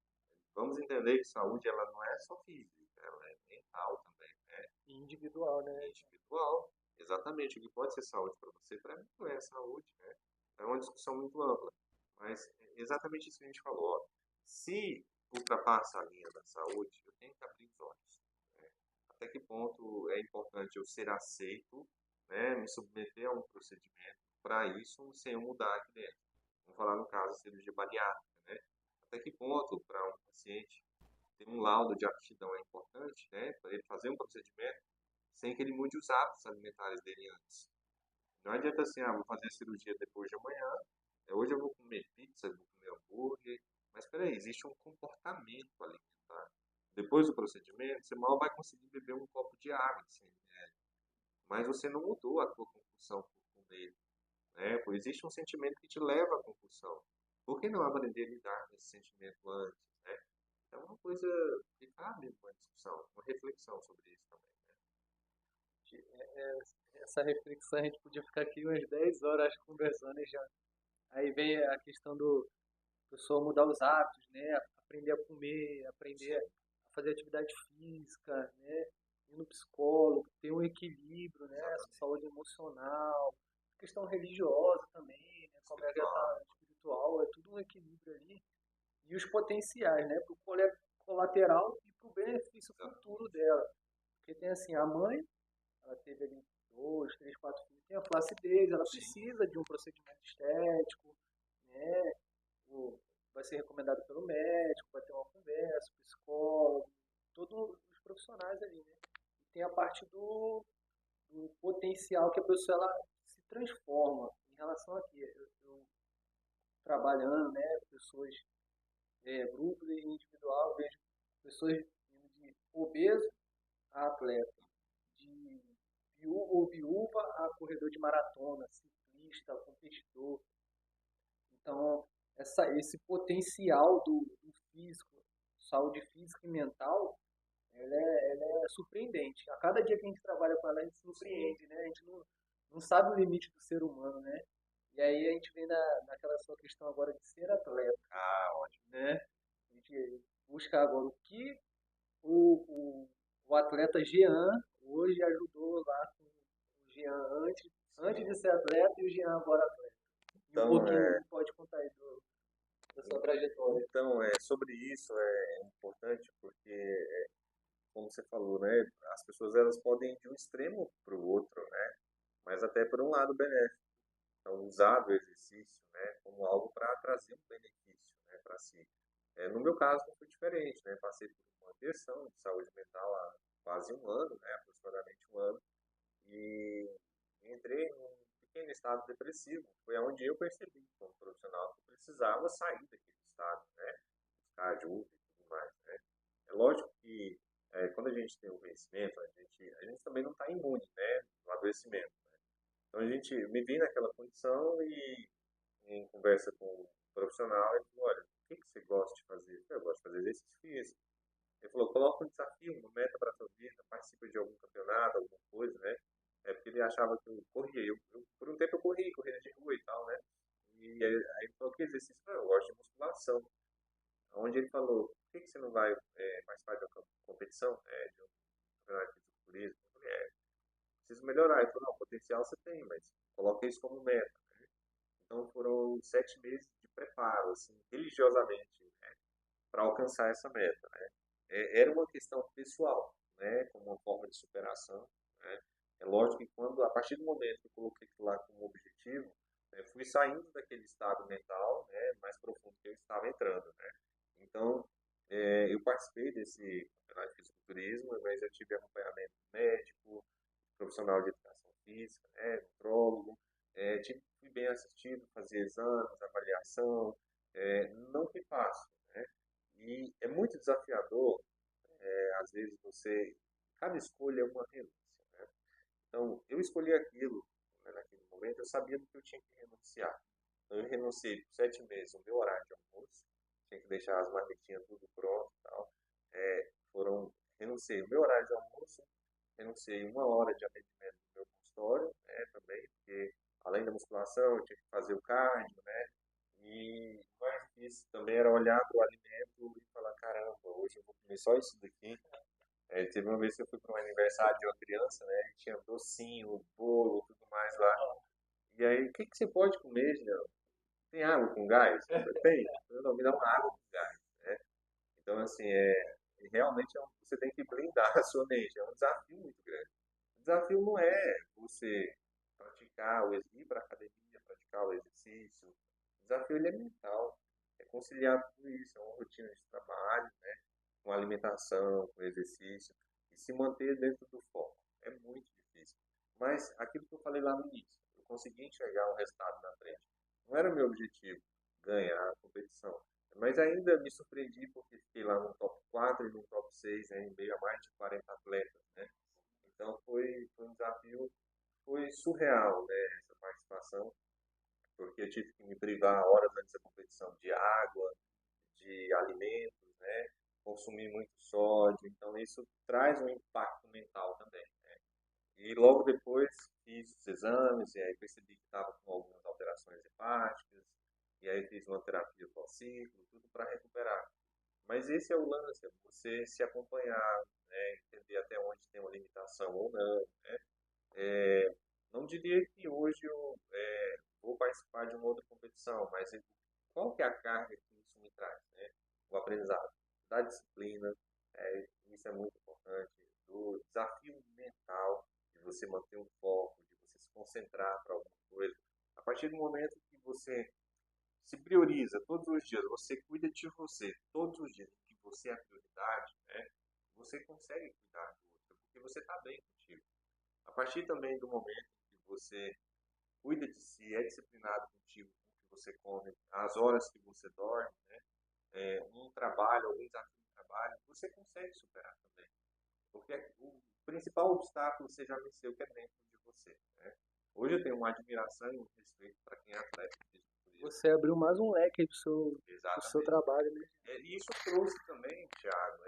vamos entender que saúde ela não é só física, ela é mental também, né? Individual, né? Individual. Exatamente, o que pode ser saúde para você, para mim não é saúde, né? É uma discussão muito ampla. Mas é exatamente isso que a gente falou. Ó. Se ultrapassa a linha da saúde, eu tenho que abrir os olhos, né? Até que ponto é importante eu ser aceito, né? Me submeter a um procedimento para isso sem eu mudar aqui dentro. Vamos falar no caso da cirurgia bariátrica, né? Até que ponto para um paciente ter um laudo de aptidão é importante, né? Para ele fazer um procedimento sem que ele mude os hábitos alimentares dele antes. Não adianta assim, vou fazer a cirurgia depois de amanhã, hoje eu vou comer pizza, vou comer hambúrguer, mas peraí, existe um comportamento alimentar. Depois do procedimento, você mal vai conseguir beber um copo de água, assim, né? Mas você não mudou a tua compulsão por comer, né? Pois existe um sentimento que te leva à compulsão. Por que não aprender a lidar com esse sentimento antes, né? É uma coisa que cabe uma discussão, uma reflexão sobre isso também. Essa reflexão a gente podia ficar aqui umas 10 horas conversando e já. Aí vem a questão do pessoal mudar os hábitos, né? Aprender a comer, aprender a fazer atividade física, né? Ir no psicólogo, ter um equilíbrio, né? Essa saúde emocional, questão religiosa também, né? Como é que tá espiritual, é tudo um equilíbrio ali. E os potenciais, né? Para o colateral e para o benefício futuro dela. Porque tem assim, a mãe, ela teve ali 2, 3, 4 filhos, tem a flacidez, ela precisa de um procedimento estético, né? Vai ser recomendado pelo médico, vai ter uma conversa, psicólogo, todos os profissionais ali, né? E tem a parte do potencial que a pessoa ela se transforma em relação aqui. Eu trabalhando, né? Pessoas, grupo e individual, vejo pessoas indo de obeso a atleta, de viúvo ou viúva a corredor de maratona, ciclista, competidor. Então, esse potencial do físico, saúde física e mental, ela é surpreendente. A cada dia que a gente trabalha com ela, a gente se surpreende, né? A gente não sabe o limite do ser humano, né? E aí a gente vem naquela sua questão agora de ser atleta, Ótimo. né? A gente busca agora o que o atleta Jean hoje ajudou lá com o Jean antes de ser atleta e o Jean agora atleta. E um Então, pouquinho pode contar aí da sua trajetória. então, sobre isso é importante porque, como você falou, né, as pessoas elas podem ir de um extremo para o outro, né, mas até por um lado benéfico. Então, usar o exercício, né, como algo para trazer um benefício, né, para si. No meu caso, não foi diferente, né, passei por uma versão de saúde mental há quase um ano, né, aproximadamente um ano, e entrei num pequeno estado depressivo. Foi onde eu percebi, como profissional, que eu precisava sair daquele estado, né? Buscar ajuda e tudo mais, né? É lógico que quando a gente tem o conhecimento, a gente também não está imune, né? Do adoecimento, né? Então a gente me vi naquela condição e em conversa com o profissional, ele falou, olha, o que você gosta de fazer? Eu falei, eu gosto de fazer exercício físico. Ele falou, coloca um desafio, uma meta para a sua vida, participa de algum campeonato, alguma coisa, né? Porque ele achava que eu corria. Por um tempo eu corria de rua e tal, né? E aí ele falou, que exercício? Eu gosto de musculação. Onde ele falou, por que você não vai participar de uma competição, de um campeonato de fisiculturismo? Eu falei, preciso melhorar. Ele falou, não, potencial você tem, mas coloca isso como meta. Então foram 7 meses de preparo, assim, religiosamente, né, para alcançar essa meta, né. Era uma questão pessoal, né, como uma forma de superação, né. É lógico que quando, a partir do momento que eu coloquei aquilo lá como objetivo, fui saindo daquele estado mental, né, mais profundo que eu estava entrando, né. Então, eu participei desse campeonato de fisiculturismo, mas eu tive acompanhamento médico, profissional de educação física, né, nutrólogo, fui bem assistido, fazia exames, avaliação, não foi fácil, né? E é muito desafiador, às vezes cada escolha é uma renúncia, né? Então, eu escolhi aquilo, né, naquele momento, eu sabia do que eu tinha que renunciar. Então, eu renunciei por 7 meses o meu horário de almoço, tinha que deixar as marmitinhas tudo pronto e tal. Renunciei o meu horário de almoço, renunciei 1 hora de atendimento no meu consultório, né, também, porque além da musculação, eu tinha que fazer o cardio, né, e o mais difícil também era olhar para o alimento e falar, caramba, hoje eu vou comer só isso daqui. Teve uma vez que eu fui para um aniversário de uma criança, né, e tinha docinho, bolo, tudo mais lá. E aí, o que você pode comer, Jean? Tem água com gás? Eu falei, tem. Não, me dá uma água com gás, né? Então, assim, realmente você tem que blindar a sua mente. É um desafio muito grande. O desafio não é você ir para a academia, praticar o exercício. O desafio ele é mental. É conciliar tudo isso. É uma rotina de trabalho, né? Com alimentação, com exercício. E se manter dentro do foco. É muito difícil. Mas aquilo que eu falei lá no início, eu consegui enxergar um resultado na frente. Não era o meu objetivo ganhar a competição. Mas ainda me surpreendi porque fiquei lá no top 4 e no top 6, né, em meio a mais de 40 atletas, né? Então foi um desafio, foi surreal, né, essa participação, porque eu tive que me privar horas antes da competição de água, de alimentos, né, consumir muito sódio, então isso traz um impacto mental também, né? E logo depois fiz os exames e aí percebi que estava com algumas alterações hepáticas, e aí fiz uma terapia pós-ciclo, tudo para recuperar. Mas esse é o lance, é você se acompanhar, né, entender até onde tem uma limitação ou não, né? Não diria que hoje eu vou participar de uma outra competição, mas qual que é a carga que isso me traz, né? O aprendizado da disciplina, isso é muito importante, do desafio mental, de você manter um foco, de você se concentrar para alguma coisa. A partir do momento que você se prioriza todos os dias, você cuida de você todos os dias, que você é a prioridade, né? Você consegue cuidar do outro, porque você está bem contigo. A partir também do momento que você cuida de si, é disciplinado contigo, com o que você come, as horas que você dorme, né? Um trabalho, algum desafio de trabalho, você consegue superar também. Porque o principal obstáculo você já venceu, que é dentro de você, né? Hoje eu tenho uma admiração e um respeito para quem é atleta de fisiculturismo. Você abriu mais um leque aí pro seu Exatamente. trabalho, né? E isso trouxe também, Thiago,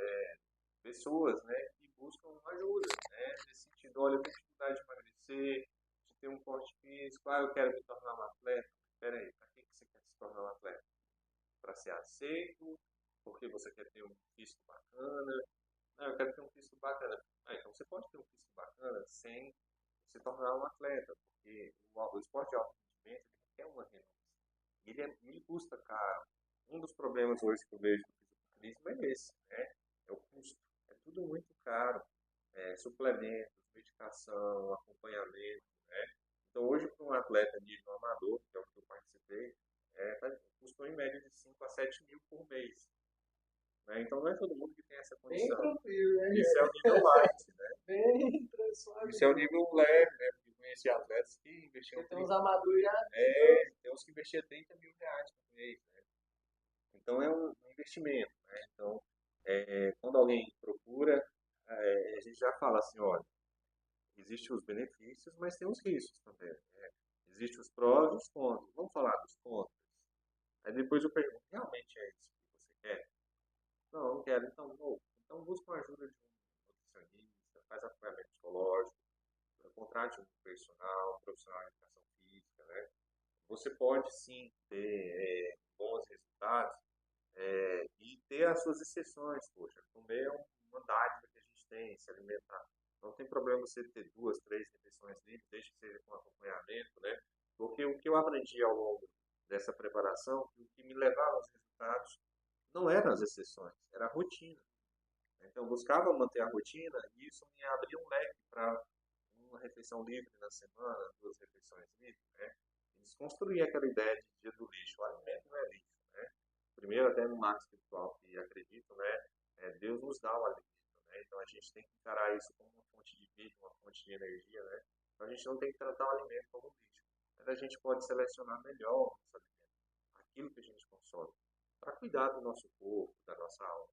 pessoas, né, que buscam ajuda, né, nesse sentido, olha, eu tenho dificuldade de emagrecer, de ter um porte físico, eu quero me tornar um atleta. Espera aí, para que você quer se tornar um atleta? Para ser aceito? Porque você quer ter um físico bacana? Não, eu quero ter um físico bacana. Então você pode ter um físico bacana sem se tornar um atleta, porque o esporte de alto rendimento ele requer uma renúncia. Ele custa caro. Um dos problemas hoje que eu vejo do fisiculturismo é esse, né? É o custo. É tudo muito caro. Suplementos, medicação, acompanhamento, né? Então hoje para um atleta nível amador, que é o que eu participei, custou em média de 5 a 7 mil por mês. Né? Então não é todo mundo que tem essa Bem condição. tranquilo, né? Isso é o nível light, né? Bem tranquilo. Isso é o nível leve, né? Porque eu conheci atletas que investiam Tem uns amadores já. tem uns que investiam 30 mil reais por mês, né? Então é um investimento, né? Então, quando alguém procura, a gente já fala assim, olha, existem os benefícios, mas tem os riscos também, né? Existem os prós e os contras. Vamos falar dos contras. Aí depois eu pergunto, realmente é isso que você quer? Não, não quero. Então busca uma ajuda de um nutricionista, faz acompanhamento psicológico, contrate um profissional de educação física, né? Você pode sim ter bons resultados e ter as suas exceções, poxa. Comer é uma dádiva que a gente tem, se alimentar. Não tem problema você ter 2, 3 refeições livres, desde que seja com acompanhamento, né? Porque o que eu aprendi ao longo dessa preparação, o que me levava aos resultados não eram as exceções, era a rotina. Então, eu buscava manter a rotina e isso me abria um leque para uma refeição livre na semana, 2 refeições livres, né? E desconstruir aquela ideia de dia do lixo. O alimento não é lixo, né? Primeiro, até no marco espiritual que acredito, né? Deus nos dá o alimento, né? Então, a gente tem que encarar isso como uma fonte de vida, uma fonte de energia, né? Então, a gente não tem que tratar o alimento como lixo. Mas a gente pode selecionar melhor o nosso alimento, aquilo que a gente consome, para cuidar do nosso corpo, da nossa alma.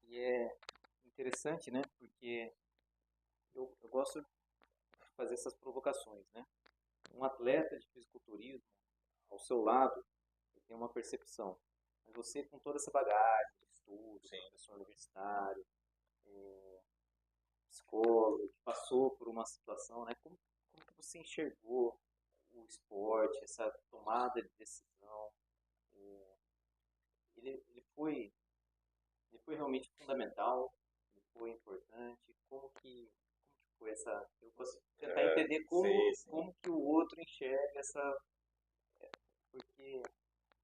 E é interessante, né? Porque eu gosto de fazer essas provocações, né? Um atleta de fisiculturismo, ao seu lado, ele tem uma percepção. Mas você, com toda essa bagagem de estudo, professor universitário, psicólogo, que passou por uma situação, né? Como que você enxergou o esporte, essa tomada de decisão? É, ele foi realmente fundamental, ele foi importante. Como que foi essa? Eu posso tentar entender como que o outro enxerga essa, porque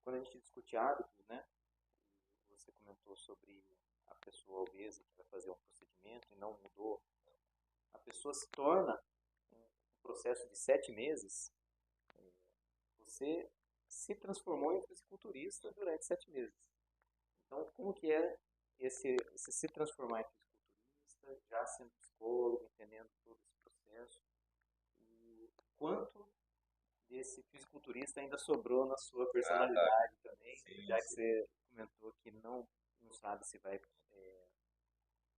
quando a gente discute hábitos, né? Você comentou sobre a pessoa obesa que vai fazer um procedimento e não mudou. A pessoa se torna um processo de 7 meses. Você se transformou em fisiculturista durante 7 meses. Então, como que é esse se transformar em fisiculturista, já sendo psicólogo, entendendo todo esse processo? E quanto desse fisiculturista ainda sobrou na sua personalidade também, já que você comentou que não sabe se vai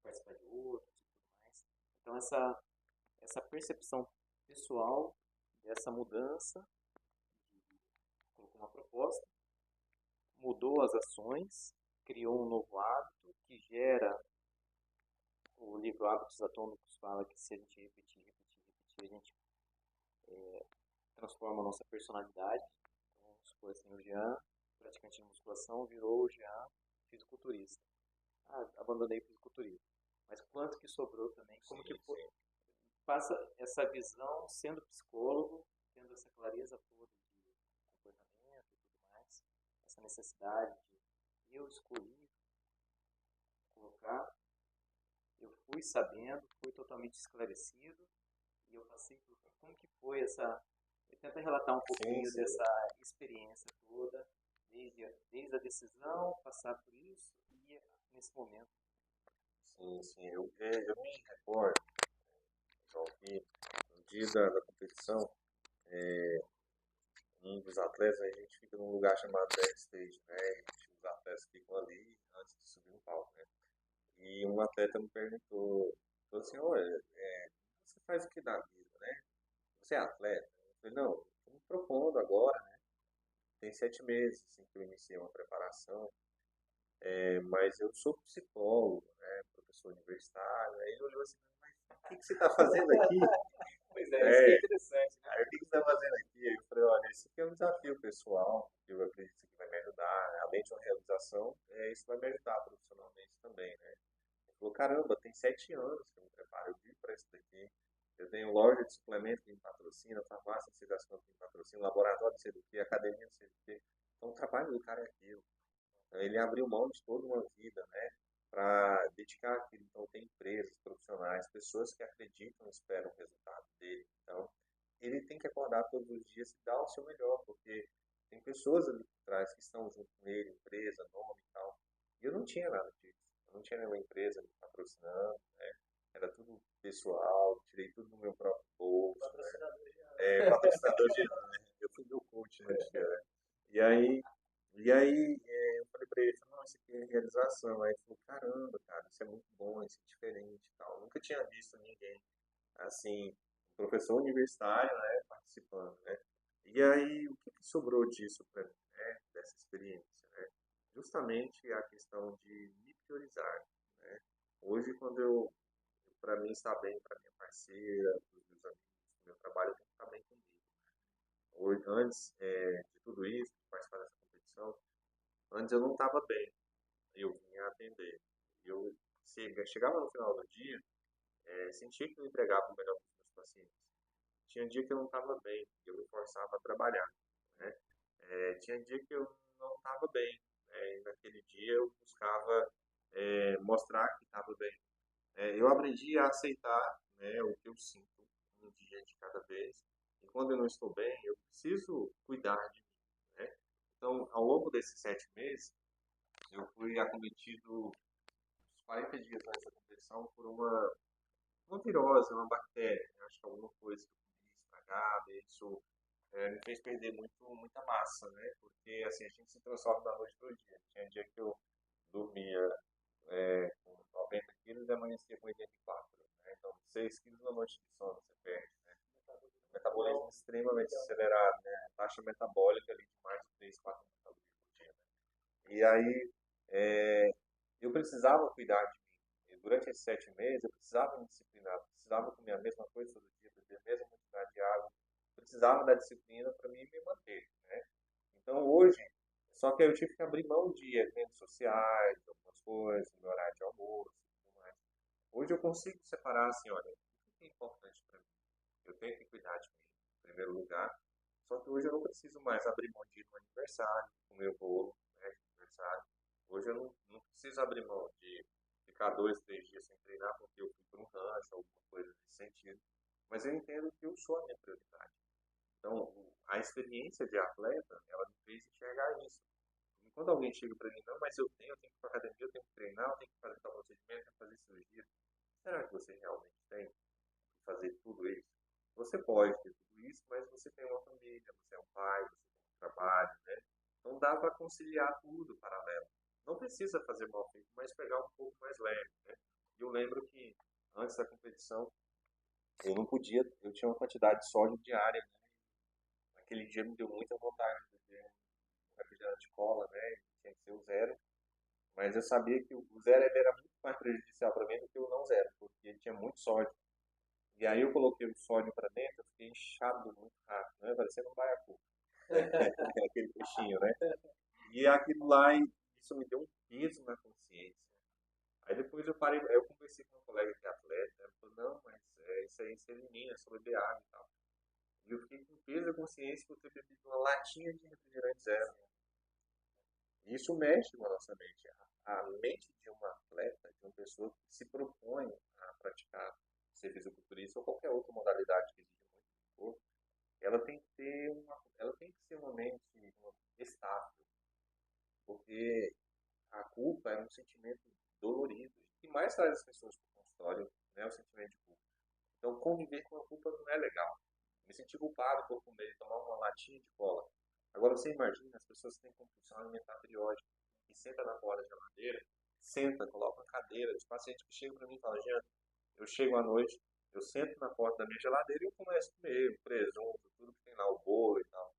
participar de outros e tudo mais. Então, essa percepção pessoal dessa mudança, colocou uma proposta, mudou as ações, criou um novo hábito que gera, o livro Hábitos Atômicos fala que se a gente repetir, a gente transforma a nossa personalidade. Então, vamos supor assim, o Jean, praticante de musculação, virou o Jean fisiculturista. Abandonei o fisiculturismo. Mas quanto que sobrou também? Como que foi? Passa essa visão, sendo psicólogo, tendo essa clareza toda de comportamento e tudo mais, essa necessidade de eu escolhi colocar, eu fui sabendo, fui totalmente esclarecido e eu passei por como que foi essa. Tenta relatar um pouquinho dessa experiência toda, desde a decisão, passar por isso e nesse momento. Sim. Eu me recordo, João, que no dia da competição, um dos atletas, a gente fica num lugar chamado backstage, né? Os atletas ficam ali antes de subir no palco, né? E um atleta me falou assim, olha, você faz o que da vida, né? Você é atleta? Eu falei, não, estou me propondo agora, né? Tem 7 meses assim, que eu iniciei uma preparação, mas eu sou psicólogo, né? Professor universitário. Aí ele olhou assim, mas o que você está fazendo aqui? Pois é, isso que é interessante, né? Aí, o que você está fazendo aqui? Aí eu falei, olha, esse aqui é um desafio pessoal, que eu acredito que vai me ajudar, né? Além de uma realização, isso vai me ajudar profissionalmente também, né? Ele falou, caramba, tem 7 anos que eu me preparo, eu vivo para isso daqui. Eu tenho loja de suplemento que me patrocina, farmácia de sedação que me patrocina, laboratório de sei do que, academia de sei do que. Então, o trabalho do cara é aquilo. Então, ele abriu mão de toda uma vida, né, para dedicar aquilo. Então, tem empresas, profissionais, pessoas que acreditam e esperam o resultado dele. Então, ele tem que acordar todos os dias e dar o seu melhor, porque tem pessoas ali por trás que estão junto com ele, empresa, nome e tal. E eu não tinha nada disso. Eu não tinha nenhuma empresa me patrocinando, né? Era tudo pessoal, tirei tudo do meu próprio bolso. Patrocinador de patrocinador de eu fui meu coach, né? E aí, eu falei pra ele, não, isso aqui é realização. Aí ele falou, caramba, cara, isso é muito bom, isso é diferente e tal. Eu nunca tinha visto ninguém, assim, um professor universitário, né, participando, né. E aí, o que sobrou disso para mim, né, dessa experiência, né? Justamente a questão de me priorizar, né. Hoje, para mim estar bem, para minha parceira, para os meus amigos, para o meu trabalho, eu tenho que estar bem comigo. Hoje, antes de tudo isso, de participar dessa competição, antes eu não estava bem. eu vinha atender. Eu chegava no final do dia, sentia que eu entregava o melhor para os meus pacientes. Tinha dia que eu não estava bem, eu me forçava a trabalhar, né? Tinha dia que eu não estava bem, e naquele dia eu buscava mostrar que estava bem. Eu aprendi a aceitar, né, o que eu sinto um dia de cada vez. E quando eu não estou bem, eu preciso cuidar de mim, né? Então, ao longo desses 7 meses, eu fui acometido uns 40 dias antes da competição por uma virose, uma bactéria, né? Acho que alguma coisa que eu comi estragada, isso me fez perder muita massa, né? Porque assim, a gente se transforma da noite para o dia. Tinha dia que eu dormia com 90 quilos e amanhecia com 84. Né? Então, 6 quilos na noite de sono você perde. Né? Metabolismo extremamente acelerado, né? Taxa metabólica ali de mais de 3, 4 calorias por dia. Né? E aí, eu precisava cuidar de mim. E durante esses 7 meses, eu precisava me disciplinar, precisava comer a mesma coisa todo dia, beber a mesma quantidade de água, precisava da disciplina para mim me manter. Né? Então, hoje, só que eu tive que abrir mão de eventos sociais, de algumas coisas, do meu horário de almoço e tudo mais. Hoje eu consigo separar assim, olha, o que é importante para mim? Eu tenho que cuidar de mim, em primeiro lugar. Só que hoje eu não preciso mais abrir mão de ir no aniversário, comer o bolo, né, de aniversário. Hoje eu não preciso abrir mão de ficar 2, 3 dias sem treinar porque eu fui para um rancho, alguma coisa nesse sentido. Mas eu entendo que eu sou a minha prioridade. Então, a experiência de atleta, ela me fez enxergar isso. E quando alguém chega para mim, não, mas eu tenho que ir para academia, eu tenho que treinar, eu tenho que fazer tal procedimento, eu tenho que fazer cirurgia. Será que você realmente tem que fazer tudo isso? Você pode ter tudo isso, mas você tem uma família, você é um pai, você tem um trabalho, né? Então dá para conciliar tudo paralelo. Não precisa fazer mal feito, mas pegar um pouco mais leve, né? E eu lembro que antes da competição, eu não podia, eu tinha uma quantidade de sódio diária, né? Naquele dia me deu muita vontade de beber um refrigerante de cola, né? Tinha que ser o zero. Mas eu sabia que o zero ele era muito mais prejudicial para mim do que o não zero, porque ele tinha muito sódio. E aí eu coloquei o sódio para dentro, eu fiquei inchado muito rápido, né? Parecendo um baiacu, aquele peixinho, né? E aquilo lá, isso me deu um peso na consciência. Aí depois eu parei, aí eu conversei com um colega que é atleta, ele falou, não, mas isso aí se elimina, é só beber água e tal. E eu fiquei com peso na consciência por ter bebido uma latinha de refrigerante zero. E isso mexe com a nossa mente. A mente de um atleta, de uma pessoa que se propõe a praticar ser fisiculturista ou qualquer outra modalidade que exige muito esforço, ela tem que ser uma mente estável, porque a culpa é um sentimento dolorido. O que mais traz as pessoas para o consultório, né, é o sentimento de culpa. Então, conviver com a culpa não é legal. Me sentir culpado por comer, tomar uma latinha de cola. Agora, você imagina as pessoas que têm compulsão alimentar periódica, que senta na porta da geladeira, senta, coloca uma cadeira. Os pacientes que chegam para mim e falam, Jean, eu chego à noite, eu sento na porta da minha geladeira e eu começo a comer o presunto, tudo que tem lá, o bolo e tal.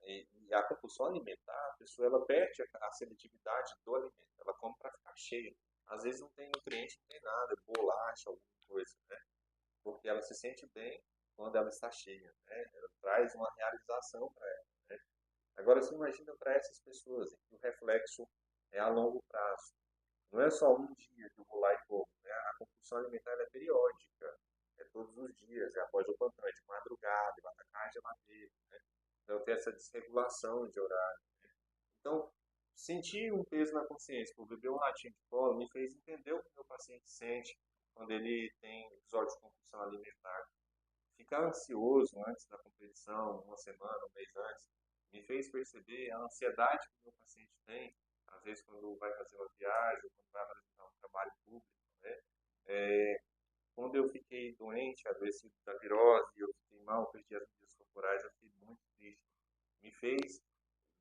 E a compulsão alimentar, a pessoa ela perde a seletividade do alimento. Ela come para ficar cheia. Às vezes não tem nutriente, não tem nada, bolacha, alguma coisa, né? Porque ela se sente bem quando ela está cheia, né? Ela traz uma realização para ela, né? Agora, você imagina para essas pessoas que o reflexo é a longo prazo. Não é só um dia que eu vou lá e como, né? A compulsão alimentar é periódica, é todos os dias, é após o plantão, é de madrugada, vai atacar a geladeira, né? Então, tem essa desregulação de horário. Então, sentir um peso na consciência por beber um latinho de cola me fez entender o que o meu paciente sente quando ele tem episódio de compulsão alimentar. Ficar ansioso antes da competição, uma semana, um mês antes, me fez perceber a ansiedade que o meu paciente tem, às vezes quando vai fazer uma viagem, quando vai apresentar um trabalho público, né? Quando eu fiquei doente, adoecido da virose, eu fiquei mal, perdi as medidas corporais, eu fiquei muito triste. Me fez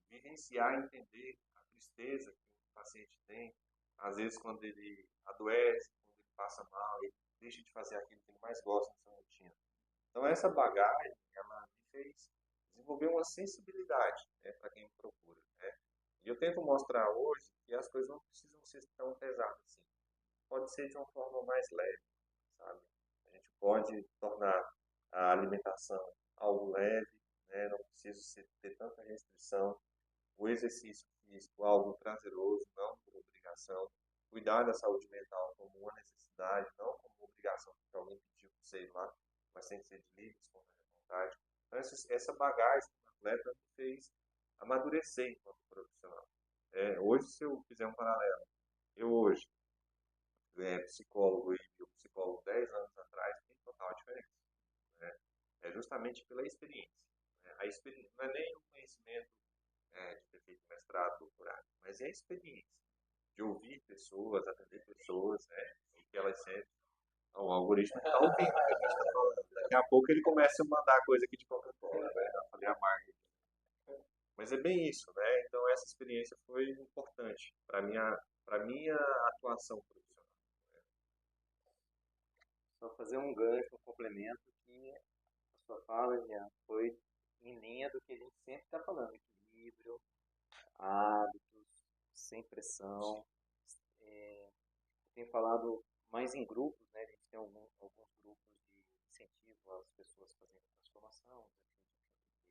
vivenciar e entender a tristeza que o paciente tem, às vezes quando ele adoece, quando ele passa mal, ele deixa de fazer aquilo que ele mais gosta na sua rotina. Então essa bagagem, ela me fez desenvolver uma sensibilidade, né, para quem me procura, né? E eu tento mostrar hoje que as coisas não precisam ser tão pesadas assim. Pode ser de uma forma mais leve, sabe? A gente pode tornar a alimentação algo leve, né? Não precisa ter tanta restrição. O exercício físico algo prazeroso, não por obrigação. obrigação, cuidar da saúde mental como uma necessidade, não como uma obrigação que alguém pediu para você ir lá, mas tem que ser de livre, espontânea vontade. Então, essa bagagem do atleta me fez amadurecer enquanto profissional. Hoje, se eu fizer um paralelo, eu hoje, psicólogo e eu psicólogo 10 anos atrás, tem total diferença. Né? É justamente pela experiência. Né? A experiência não é nem o conhecimento de ter feito mestrado, doutorado, mas é a experiência de ouvir pessoas, atender pessoas, né? E que elas sentem. O algoritmo está ouvindo, né? A gente tá falando. Daqui a pouco ele começa a mandar coisa aqui de Coca-Cola, né? Eu falei a marca. Mas é bem isso, né? Então essa experiência foi importante para minha atuação profissional. Só fazer um gancho, um complemento, que a sua fala, Jean, foi em linha do que a gente sempre está falando: equilíbrio, hábitos, sem pressão. Tenho falado mais em grupos, né? A gente tem alguns grupos de incentivo às pessoas fazendo transformação,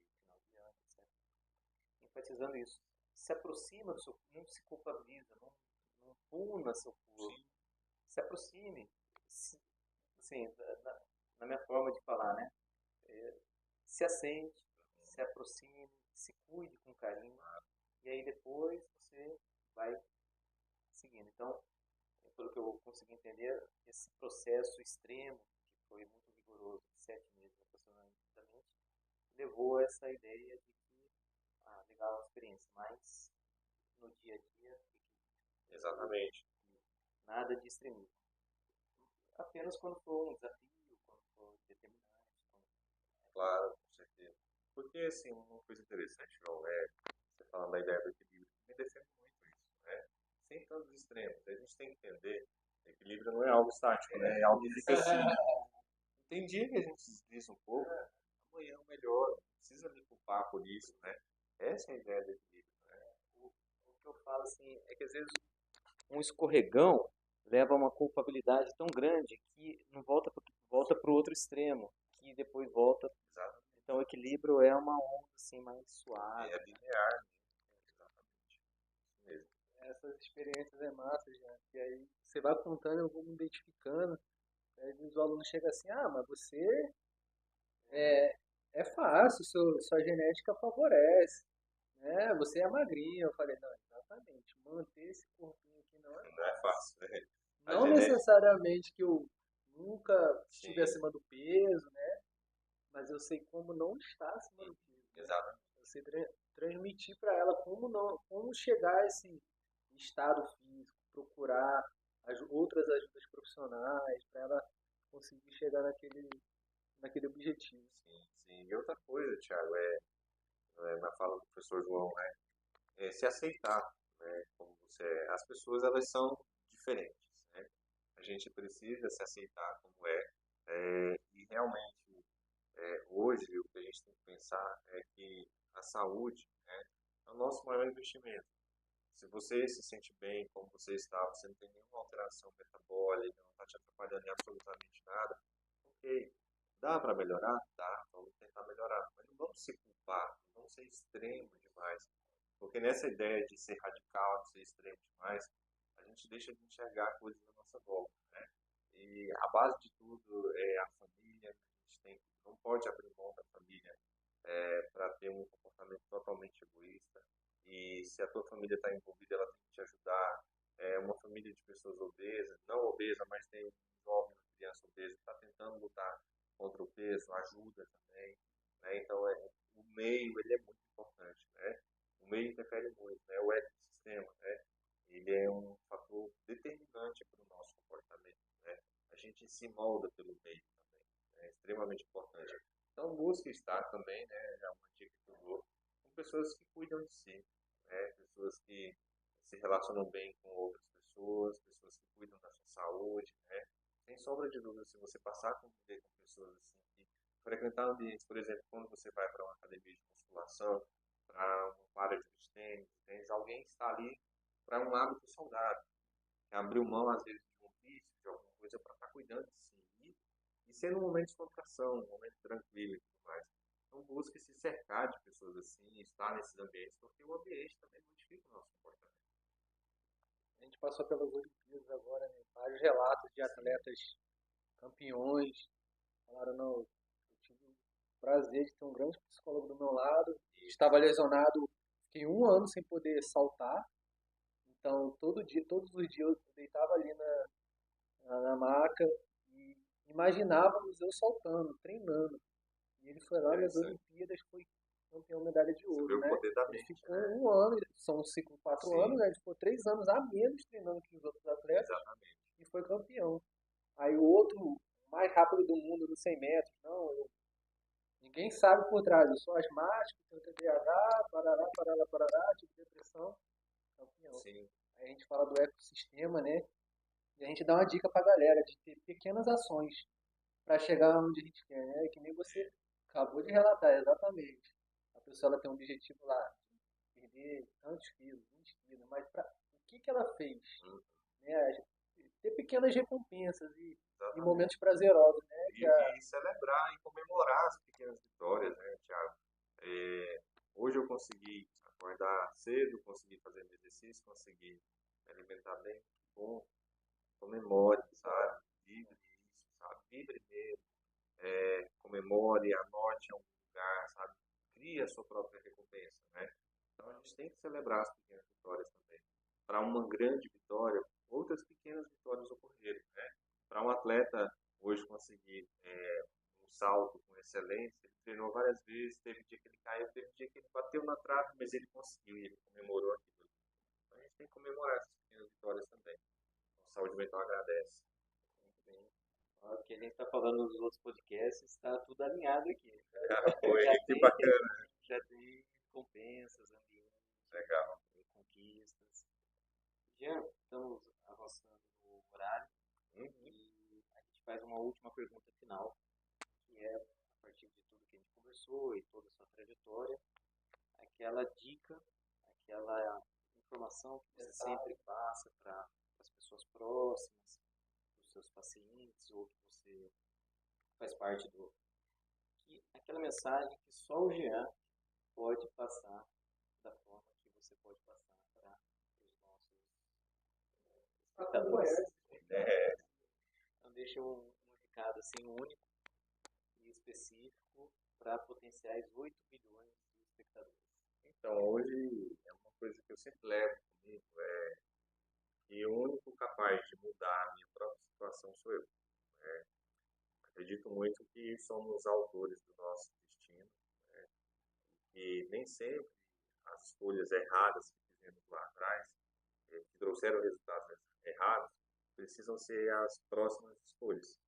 de final de ano, etc. Enfatizando isso. Se aproxima do seu, não se culpabiliza, não puna seu corpo. Se aproxime. Assim, na minha forma de falar, né? Se assente, se aproxime, se cuide com carinho, e aí depois você vai seguindo. Então, pelo que eu consegui entender, esse processo extremo, que foi muito rigoroso, de 7 meses aproximadamente, levou a essa ideia de que, legal a experiência, mas no dia a dia, Exatamente. nada de extremismo. Apenas quando for um desafio, quando for determinante. Claro, com certeza. Porque, assim, uma coisa interessante, João, você falando da ideia do equilíbrio, me defende muito isso, né? Sem tantos extremos. A gente tem que entender que equilíbrio não é algo estático, né? É algo que fica assim. Tem dia que a gente desliza um pouco, amanhã é melhor, não precisa me culpar por isso, né? Essa é a ideia do equilíbrio, né? O que eu falo assim é que às vezes um escorregão leva a uma culpabilidade tão grande que não volta para o outro extremo, que depois volta. Exatamente. Então o equilíbrio é uma onda assim mais suave. É linear, né? Exatamente. Isso mesmo. Essas experiências é massa, já. E aí você vai contando, eu vou me identificando. Aí os alunos chegam assim, mas você é fácil, sua genética favorece, né? Você é magrinho. Eu falei, não, exatamente. Manter esse corpinho aqui não é Não é fácil, né? A Não genética, necessariamente que eu nunca estive sim, acima do peso, né? Mas eu sei como não estar acima do peso. Né? exatamente. Eu sei transmitir para ela como chegar a esse estado físico, procurar outras ajudas profissionais para ela conseguir chegar naquele objetivo. Sim, sim. E outra coisa, Thiago, na fala do professor João, né? É se aceitar, né? Como você é. As pessoas, elas são diferentes, né? A gente precisa se aceitar como e realmente, hoje, o que a gente tem que pensar é que a saúde, né, é o nosso maior investimento. Se você se sente bem como você está, você não tem nenhuma alteração metabólica, não está te atrapalhando em absolutamente nada, ok. Dá para melhorar? Dá, vamos tentar melhorar. Mas não vamos se culpar, não vamos ser extremo demais. Porque nessa ideia de ser radical, de ser extremo demais, a gente deixa de enxergar coisas à nossa volta, né? E a base de tudo é a família. A gente não pode abrir mão da família para ter um comportamento totalmente egoísta. E se a tua família está envolvida, ela tem que te ajudar. Uma família de pessoas obesas, não obesa, mas tem um jovem, uma criança obesa, está tentando lutar contra o peso, ajuda também. Né? Então, o meio ele é muito importante. Né? O meio interfere muito. Né? O ecossistema, né? Ele é um fator determinante para o nosso comportamento. Né? A gente se molda pelo meio também. É extremamente importante. Então, busque estar também, né? É uma dica que eu dou, com pessoas que cuidam de si, né? Pessoas que se relacionam bem com outras pessoas, pessoas que cuidam da sua saúde, né? Sem sombra de dúvida, se você passar a conviver com pessoas assim, que frequentar ambientes, por exemplo, quando você vai para uma academia de musculação, para uma quadra de beach tênis, alguém está ali para um hábito saudável, que abriu mão, às vezes, de um vício, de alguma coisa, para estar cuidando de si. E ser um momento de descontração, um momento tranquilo e tudo mais. Então, busque se cercar de pessoas assim, estar nesses ambientes, porque o ambiente também modifica o nosso comportamento. A gente passou pelas Olimpíadas agora, né? Vários relatos de atletas campeões. Falaram, não, eu tive o prazer de ter um grande psicólogo do meu lado. Estava lesionado, fiquei um ano sem poder saltar. Então, todo dia, todos os dias eu deitava ali na maca e imaginávamos eu saltando, treinando. E ele foi lá nas Interessante. Olimpíadas, foi campeão medalha de Você vê ouro, o né? poder da Ele mente, ficou né? um ano, são um ciclo 4 anos, Sim, né? Ele ficou 3 anos a menos treinando que os outros atletas exatamente. e foi campeão. Aí o outro, o mais rápido do mundo nos 100 metros, não, ninguém sabe por trás, eu sou asmático, tenho TDAH, parará, parará, parará, tive depressão, campeão. Sim, Aí a gente fala do ecossistema, né? E a gente dá uma dica pra galera de ter pequenas ações para chegar onde a gente quer, né? Que nem você acabou de relatar, exatamente. A pessoa ela tem um objetivo lá, perder tantos quilos, 20 quilos, mas o que ela fez? hum, Né? Ter pequenas recompensas e exatamente. momentos prazerosos, né? E celebrar e comemorar as pequenas vitórias, né, Thiago? Hoje eu consegui acordar cedo, consegui fazer meu exercício, consegui me alimentar bem, que bom. Comemore, sabe? Vibre isso, sabe? Vibre mesmo. Comemore, anote em algum lugar, sabe? Crie a sua própria recompensa, né? Então a gente tem que celebrar as pequenas vitórias também. Para uma grande vitória, outras pequenas vitórias ocorreram, né? Para um atleta hoje conseguir um salto com excelência, ele treinou várias vezes, teve dia que ele caiu, teve dia que ele bateu na trave, mas ele conseguiu e ele comemorou aquilo. Então a gente tem que comemorar essas pequenas vitórias também. A saúde mental agradece. Muito bem. Ó, o que a gente está falando nos outros podcasts está tudo alinhado aqui. Foi, Já que tem, bacana. já tem recompensas, ambiente, Legal. conquistas. Já estamos avançando no horário Uhum. e a gente faz uma última pergunta final, que é, a partir de tudo que a gente conversou e toda a sua trajetória, aquela dica, aquela informação que você sempre passa para as pessoas próximas, para os seus pacientes, ou que você faz parte aquela mensagem que só o Jean pode passar da forma que você pode passar para os nossos espectadores. É, Então deixa um recado assim único e específico para potenciais 8 bilhões de espectadores. então, hoje é uma coisa que eu sempre levo comigo, que o único capaz de mudar a minha própria situação sou eu. Né? Acredito muito que somos autores do nosso destino, né? E nem sempre as escolhas erradas que fizemos lá atrás, que trouxeram resultados errados, precisam ser as próximas escolhas.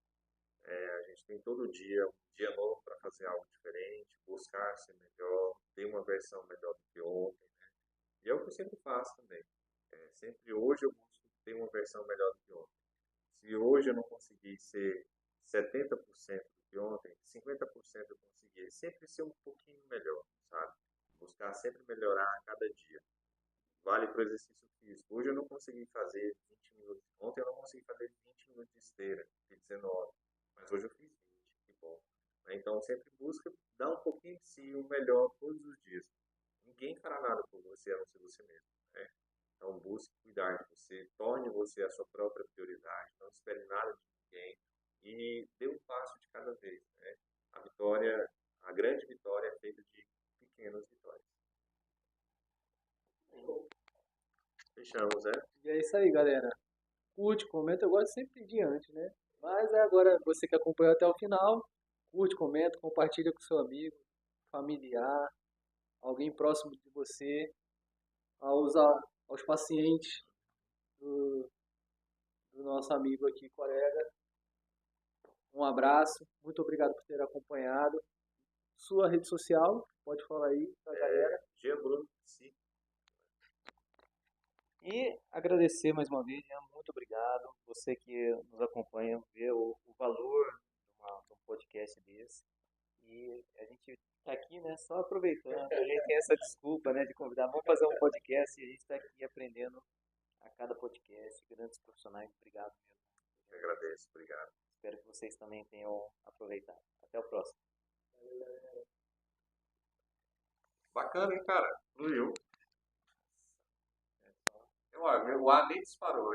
A gente tem todo dia um dia novo para fazer algo diferente, buscar ser melhor, ter uma versão melhor do que ontem. E é o que eu sempre faço também. Sempre hoje eu busco ter uma versão melhor do que ontem. Se hoje eu não conseguir ser 70% do que ontem, 50% eu conseguir. Sempre ser um pouquinho melhor, sabe? Buscar sempre melhorar a cada dia. Vale para o exercício físico. Hoje eu não consegui fazer 20 minutos. Ontem eu não consegui fazer 20 minutos de esteira, fiz 19. Mas hoje eu fiz 20, que bom. Então sempre busca dar um pouquinho de si, o melhor todos os dias. Ninguém fará nada por você a não ser você mesmo, né? Então busque cuidar de você, torne você a sua própria prioridade, não espere nada de ninguém e dê um passo de cada vez, né? A vitória, a grande vitória é feita de pequenas vitórias. Fechamos, né? E é isso aí, galera. Curte, comenta, eu gosto sempre de antes, né? Mas agora, você que acompanhou até o final, curte, comenta, compartilha com seu amigo, familiar, alguém próximo de você, aos pacientes do, do nosso amigo aqui, colega. Um abraço, muito obrigado por ter acompanhado. Sua rede social, pode falar aí pra galera. Gia Bruno, sim. E agradecer mais uma vez, Jean, muito obrigado. Você que nos acompanha, vê o valor de um podcast desse. E a gente está aqui, né, só aproveitando. A gente tem essa desculpa, né, de convidar. Vamos fazer um podcast e a gente está aqui aprendendo a cada podcast. Grandes profissionais, obrigado mesmo. Eu agradeço, obrigado. Espero que vocês também tenham aproveitado. Até o próximo. Bacana, hein, cara? Fluiu. É só- Eu Olha, o ar nem disparou.